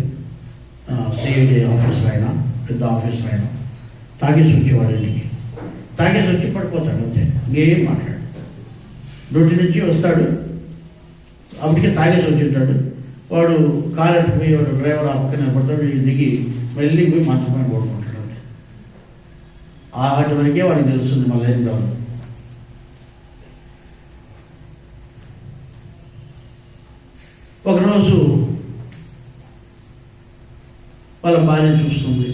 Speaker 3: సిఐడి ఆఫీసర్ అయినా, పెద్ద ఆఫీసర్ అయినా తాగేసి వచ్చేవాడు. ఇంటికి తాగేసి వచ్చి పడిపోతాడు అంతే, ఇంకేం మాట్లాడు. డ్యూటీ నుంచి వస్తాడు, అప్పటికే తాగేసి వచ్చింటాడు. వాడు కారు ఎత్తిపోయి వాడు డ్రైవర్ అప్పకనే పడతాడు, దిగి వెళ్ళి పోయి మంచం పైన కొడుకుంటాడు అంతే. వాటి వరకే వాడికి తెలుస్తుంది మళ్ళీ ఏం కావాలి. ఒకరోజు వాళ్ళ భార్య చూస్తుంది.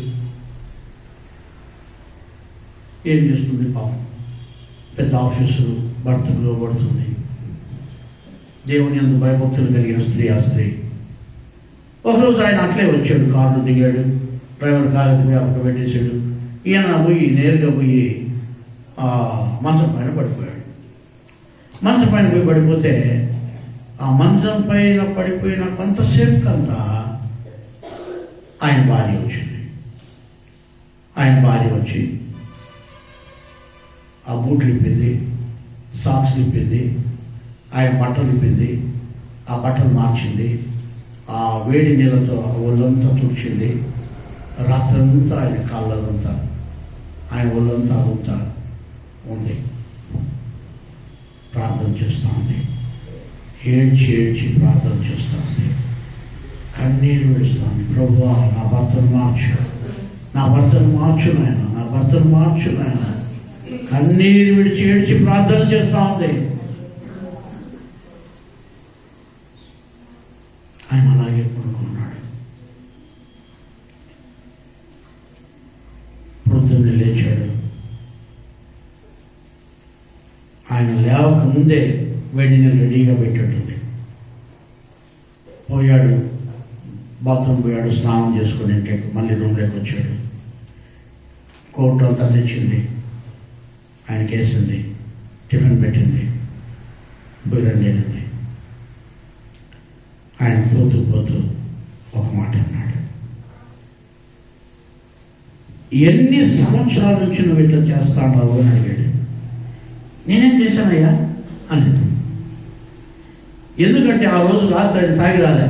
Speaker 3: ఏం చేస్తుంది పాపం, పెద్ద ఆఫీసులు, భర్తకు లోబడుతుంది. దేవుని యందు భయభక్తులు కలిగిన స్త్రీ ఆ స్త్రీ. ఒకరోజు ఆయన అట్లే వచ్చాడు, కారులో దిగాడు, డ్రైవర్ కారు ఎత్తిపోయి అక్కడ పెట్టేశాడు. ఈయన పోయి నేరుగా పోయి మంచం పైన పడిపోయాడు. మంచం పైన పోయి పడిపోతే ఆ మంచం పైన పడిపోయిన కొంతసేపు కంతా ఆయన భార్య వచ్చింది. ఆయన భార్య వచ్చి ఆ బూట్లు ఇప్పింది, సాక్స్ ఇప్పింది, ఆయన బట్టలు ఇప్పింది, ఆ బట్టలు మార్చింది, ఆ వేడి నీళ్ళతో ఒళ్ళంతా తుడిచింది. రాత్రంతా ఆయన కాళ్ళదంతా ఆయన ఒళ్ళంతా అంతా ఉంది. ప్రార్థన చేస్తూ ఉంది, ఏడ్చి ఏడ్చి ప్రార్థన చేస్తూ ఉంది, కన్నీరు విడుస్తుంది. ప్రభువా, నా భర్తను మార్చు, నా భర్తను మార్చు నాయన, నా భర్తను మార్చు నాయన. కన్నీరు విడిచి ఏడ్చి ప్రార్థన చేస్తూ ఉంది. ఆయన అలాగే పడుకున్నాడు. పొద్దున్నే లేచాడు. ఆయన లేవక ముందే వేడిని రెడీగా పెట్టేటుంది. పోయాడు, బాత్రూమ్ పోయాడు, స్నానం చేసుకుని ఇంటికి మళ్ళీ రూమ్లోకి వచ్చాడు. కోట్ అంతా తెచ్చింది, ఆయనకి వేసింది, టిఫిన్ పెట్టింది, బుర్రండి వెళ్ళింది. ఆయన పోతూ పోతూ ఒక మాట అన్నాడు, ఎన్ని సంవత్సరాల నుంచి నువ్వు ఇట్లా చేస్తాడావు అని అడిగాడు. నేనేం చేశానయ్యా అనేది. ఎందుకంటే ఆ రోజు రాత్రి ఆయన తాగి రాలే.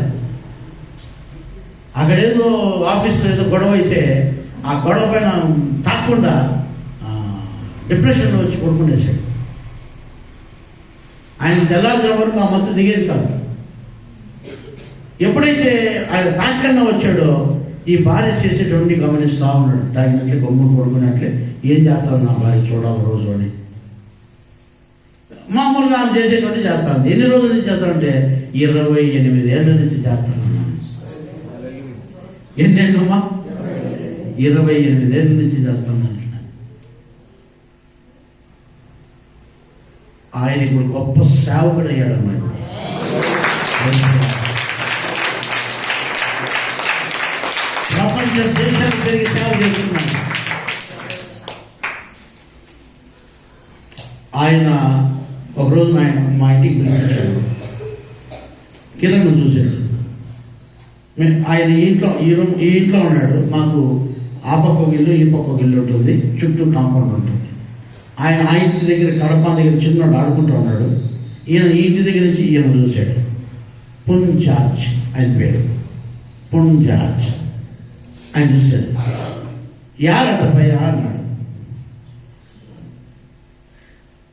Speaker 3: అక్కడేదో ఆఫీస్లో ఏదో గొడవ అయితే ఆ గొడవ పైన తాకుండా డిప్రెషన్లో వచ్చి పడుకునేసాడు. ఆయన తెల్లారిన వరకు ఆ మత్తు దిగేది కాదు. ఎప్పుడైతే ఆయన తాకన్నా వచ్చాడో ఈ భార్య చేసేటువంటి గమనిస్తూ ఉన్నాడు. తాగినట్లే గమ్మును పడుకున్నట్లే, ఏం చేస్తాను నా భార్య చూడాలి రోజు అని. మామూలుగా ఆమె చేసేటువంటి చేస్తాను. ఎన్ని రోజుల నుంచి చేస్తానంటే 28 ఏళ్ళ నుంచి చేస్తాను. ఎన్నేళ్ళమ్మా? 28 ఏళ్ళ నుంచి చేస్తాను. ఆయన ఇప్పుడు గొప్ప సేవకుడు అయ్యాడన్నమాట. ప్రపంచ దేశాలు పెరిగి సేవ చేస్తున్నాడు. ఆయన ఒకరోజు మా ఇంటికి పిలిపించాడు. కిరణ్ చూశాడు. ఆయన ఈ ఇంట్లో ఉన్నాడు. మాకు ఆ పక్క ఒక ఇల్లు, ఈ పక్క ఒక ఇల్లు ఉంటుంది, చుట్టూ కాంపౌండ్ ఉంటుంది. ఆయన ఆ ఇంటి దగ్గర కడప దగ్గర చిన్నోడు ఆడుకుంటూ ఉన్నాడు. ఈయన ఈ ఇంటి దగ్గర నుంచి ఈయన చూశాడు. పున్ జార్జ్ ఆయన పేరు, పున్ జార్జ్. ఆయన చూశాడు. యారంట పయ్యా అన్నాడు.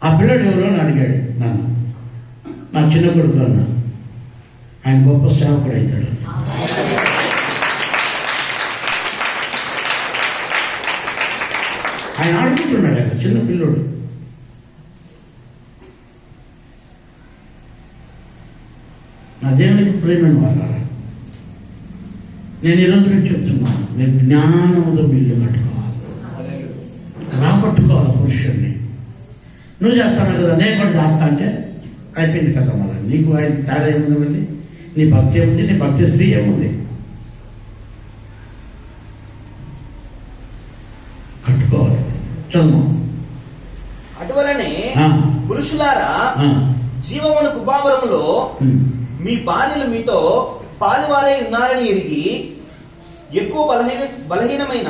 Speaker 3: ఆ పిల్లడు ఎవరో అని అడిగాడు నన్ను. నా చిన్న కొడుకు అన్నా. ఆయన గొప్ప సేవకుడు అవుతాడు. ఆయన ఆడుకుంటున్నాడు అక్కడ, చిన్న పిల్లోడు. నా దేవునికి ప్రేమను వాళ్ళారా, నేను ఈరోజు మీకు చెప్తున్నాను, మీరు జ్ఞానంతో బిల్లు కట్టుకోవాలి, రాబట్టుకోవాలి పురుషుడిని. నువ్వు చేస్తాను కదా, నేను కూడా చేస్తా అంటే అయిపోయింది కదా. మళ్ళీ నీకు ఆయనకి తేడా ఏముంది? నీ భక్తి ఏముంది? నీ భక్తి స్త్రీ ఏముంది? కట్టుకోవాలి. చదువు.
Speaker 2: అటువలనే పురుషులారా, జీవమును కృపావరములో మీ భార్యలు మీతో పాలువారై ఉన్నారని ఎరిగి, ఎక్కువ బలహీనమైన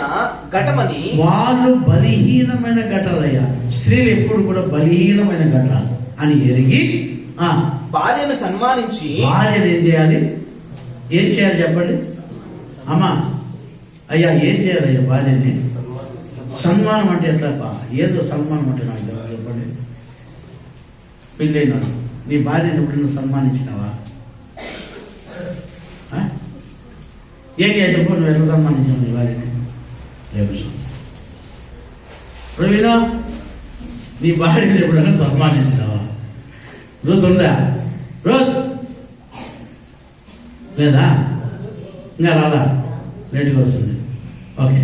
Speaker 2: ఘటమని. వాళ్ళు బలహీనమైన ఘటాలయ్యా. స్త్రీలు ఎప్పుడు కూడా బలహీనమైన ఘట అని ఎరిగి భార్యను సన్మానించి. భార్యను ఏం చేయాలి? ఏం చేయాలి చెప్పండి అమ్మా. అయ్యా ఏం చేయాలయ్యా? భార్యని సన్మానం అంటే ఎట్లా? ఏదో సన్మానం అంటే నాకు చెప్పండి. పెళ్ళైనా నీ భార్యను ఎప్పుడు నువ్వు సన్మానించినావా? ఏంటి చెప్పు, నువ్వు ఎట్లా సన్మానించావు నీ భార్యని? లేదు. ప్రవీణ, నీ భార్యను ఎప్పుడైనా సన్మానించినావా? రోజు ఉందా? రోజు లేదా? ఇంకా రాలా, లేట్గా వస్తుంది. ఓకే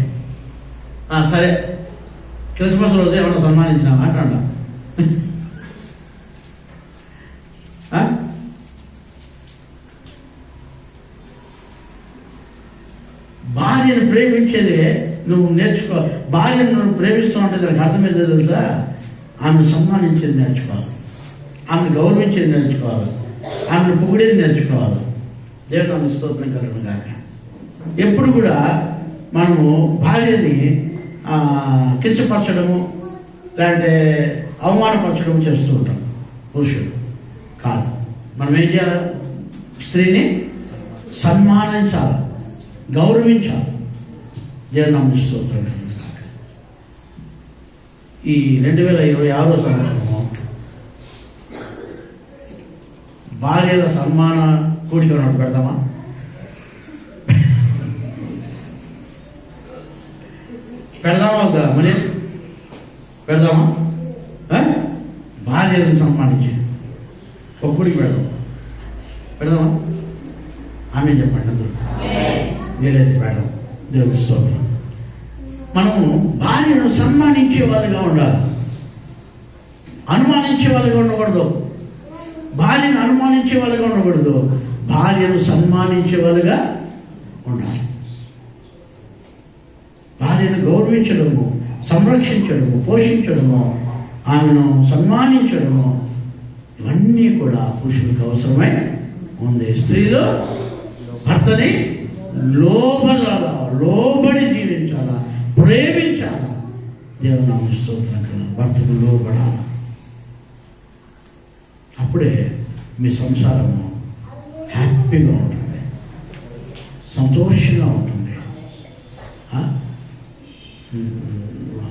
Speaker 2: సరే. క్రిస్మస్ రోజు ఏమన్నా సన్మానించినావా అంటా? భార్యను ప్రేమించేదే నువ్వు నేర్చుకో. భార్యను నువ్వు ప్రేమిస్తూ ఉంటే దానికి అర్థమైతే తెలుసా? ఆమెను సన్మానించేది నేర్చుకోవాలి, ఆమెను గౌరవించేది నేర్చుకోవాలి, ఆమెను పొగిడేది నేర్చుకోవాలి. దేవుడు ఆమె స్తోత్రం కలుగును గాక. ఎప్పుడు కూడా మనము భార్యని
Speaker 3: కించపరచడము లేదంటే అవమానపరచడము చేస్తూ ఉంటాం. పురుషుడు కాదు, మనం ఏం చేయాలి? స్త్రీని సన్మానించాలి, గౌరవించాలి. దేవుని స్తోత్రం. ఈ 2026 సంవత్సరము భార్యల సన్మాన కూడిక ఉన్నట్టు పెడదామా? పెడదామా వద్దా? మరి పెడదామా? భార్యలను సన్మానించి ఒక కూడికి పెడదామా? ఆమె చెప్పండి అందరూ. మీరైతే పెడదాం. దేవుని స్తోత్రం. మనము భార్యను సన్మానించే వాళ్ళుగా ఉండాలి, అనుమానించే వాళ్ళుగా ఉండకూడదు. భార్యను అనుమానించే వాళ్ళుగా ఉండకూడదు, భార్యను సన్మానించే వాళ్ళుగా ఉండాలి. భార్యను గౌరవించడము, సంరక్షించడము, పోషించడము, ఆమెను సన్మానించడము, ఇవన్నీ కూడా పురుషులకు అవసరమై ఉంది. స్త్రీలు భర్తని లోబడి జీవించాలా, ప్రేమించాలా. దేవుని స్తోత్రం. భర్తకు లోబడాలి. అప్పుడే మీ సంసారము హ్యాపీగా ఉంటుంది, సంతోషంగా ఉంటుంది.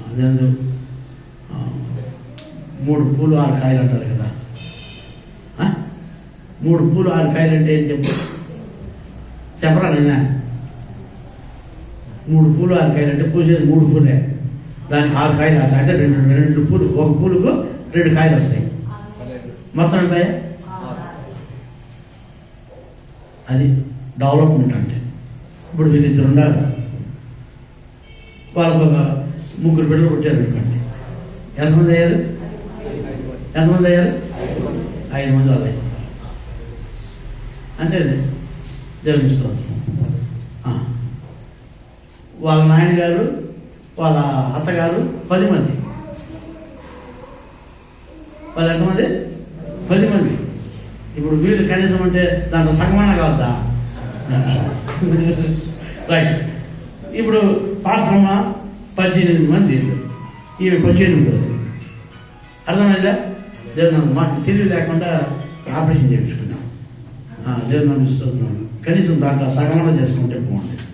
Speaker 3: అదే 3 పూలు 6 కాయలు అంటారు కదా. 3 పూలు 6 కాయలు అంటే ఏం చెప్పరా? నేనా 3 పూలు 6 కాయలు అంటే పూసేది 3 పూలే, దానికి 6 కాయలు వస్తాయి. అంటే 2 పూలు, ఒక పూలకు 2 కాయలు వస్తాయి. మొత్తం ఉంటాయా? అది డెవలప్మెంట్ అంటే. ఇప్పుడు వీళ్ళిద్దరు ఉండాలి, వాళ్ళకు ఒక 3 బిడ్డలు పుట్టారు అనుకోండి. ఎంతమంది అయ్యారు? 5 మంది అదే అంతే. దేవుని స్తోత్రం. వాళ్ళ నాయనగారు, వాళ్ళ అత్తగారు 10 మంది. వాళ్ళు ఎంతమంది? 10 మంది. ఇప్పుడు వీళ్ళు కనీసం అంటే దాంట్లో సగమన కావద్దా? రైట్. ఇప్పుడు పాస్టర్మ 18 మంది, ఈమె 18. అర్థమైందా? దేవుని మాకు తెలివి లేకుండా ఆపరేషన్ చేయించుకున్నాం. దేవుని ఇస్తున్నాం. కనీసం దాంట్లో సగమన చేసుకుంటే బాగుంటుంది.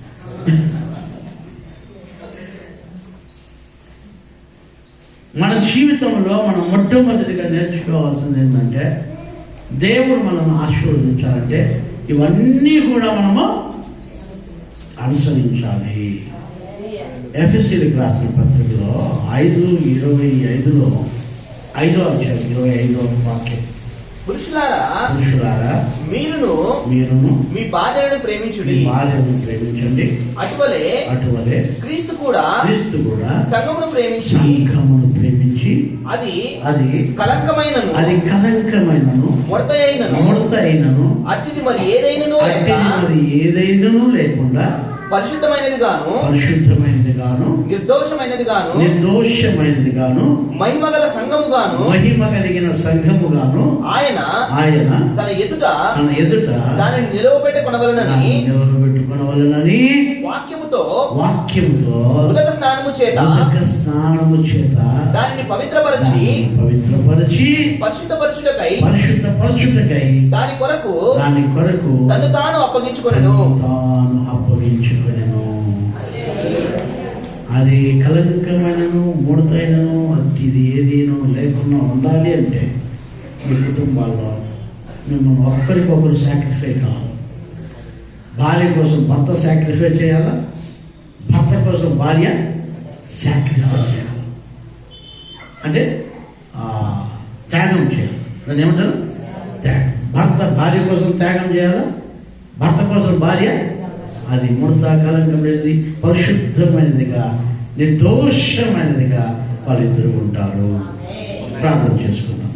Speaker 3: మన జీవితంలో మనం మొట్టమొదటిగా నేర్చుకోవాల్సింది ఏంటంటే, దేవుడు మనల్ని ఆశీర్వదించాలంటే ఇవన్నీ కూడా మనము అనుసరించాలి. ఎఫెసీయులకు రాసిన పత్రికలో 5:25లో 5వ అధ్యాయం 25వ వాక్యం. పురుషులారా మీరును మీ భార్యను ప్రేమించండి, అటువలే క్రీస్తు కూడా సంఘమును ప్రేమించి అది కలంకమైనను ముడతయైనను అట్టిది మరి ఏదైనను లేకుండా పరిశుద్ధమైనది గాను నిర్దోషమైనది గాను మహిమగల సంఘము గాను ఆయన తన ఎదుట దానిని నిలవబెట్టుకొనవలెనని వాక్యముతో ఉదక స్నానము చేత దానిని పవిత్రపరచి పరిశుద్ధపరచుటకై దాని కొరకు తను తాను అప్పగించుకొనెను. అది కలంకమైనను ముడతైనను ఇది ఏదైనా లేకుండా ఉండాలి అంటే మీ కుటుంబాల్లో మిమ్మల్ని ఒక్కరికొకరు సాక్రిఫై కావాలి. భార్య కోసం భర్త సాక్రిఫై చేయాలా, భర్త కోసం భార్య సాక్రిఫై చేయాలి. అంటే త్యాగం చేయాలి. దాన్ని ఏమంటారు? త్యాగం. భర్త భార్య కోసం త్యాగం చేయాలా, భర్త కోసం భార్య. అది ముడత కలంకం లేనిది, పరిశుద్ధమైనదిగా, నిర్దోషమైనదిగా వాళ్ళిద్దరు ఉంటారు. ప్రార్థన చేసుకున్నాం.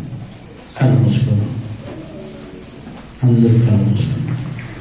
Speaker 3: కళ్ళు మూసుకున్నాం. అందరూ కళ్ళు మూసుకున్నాం.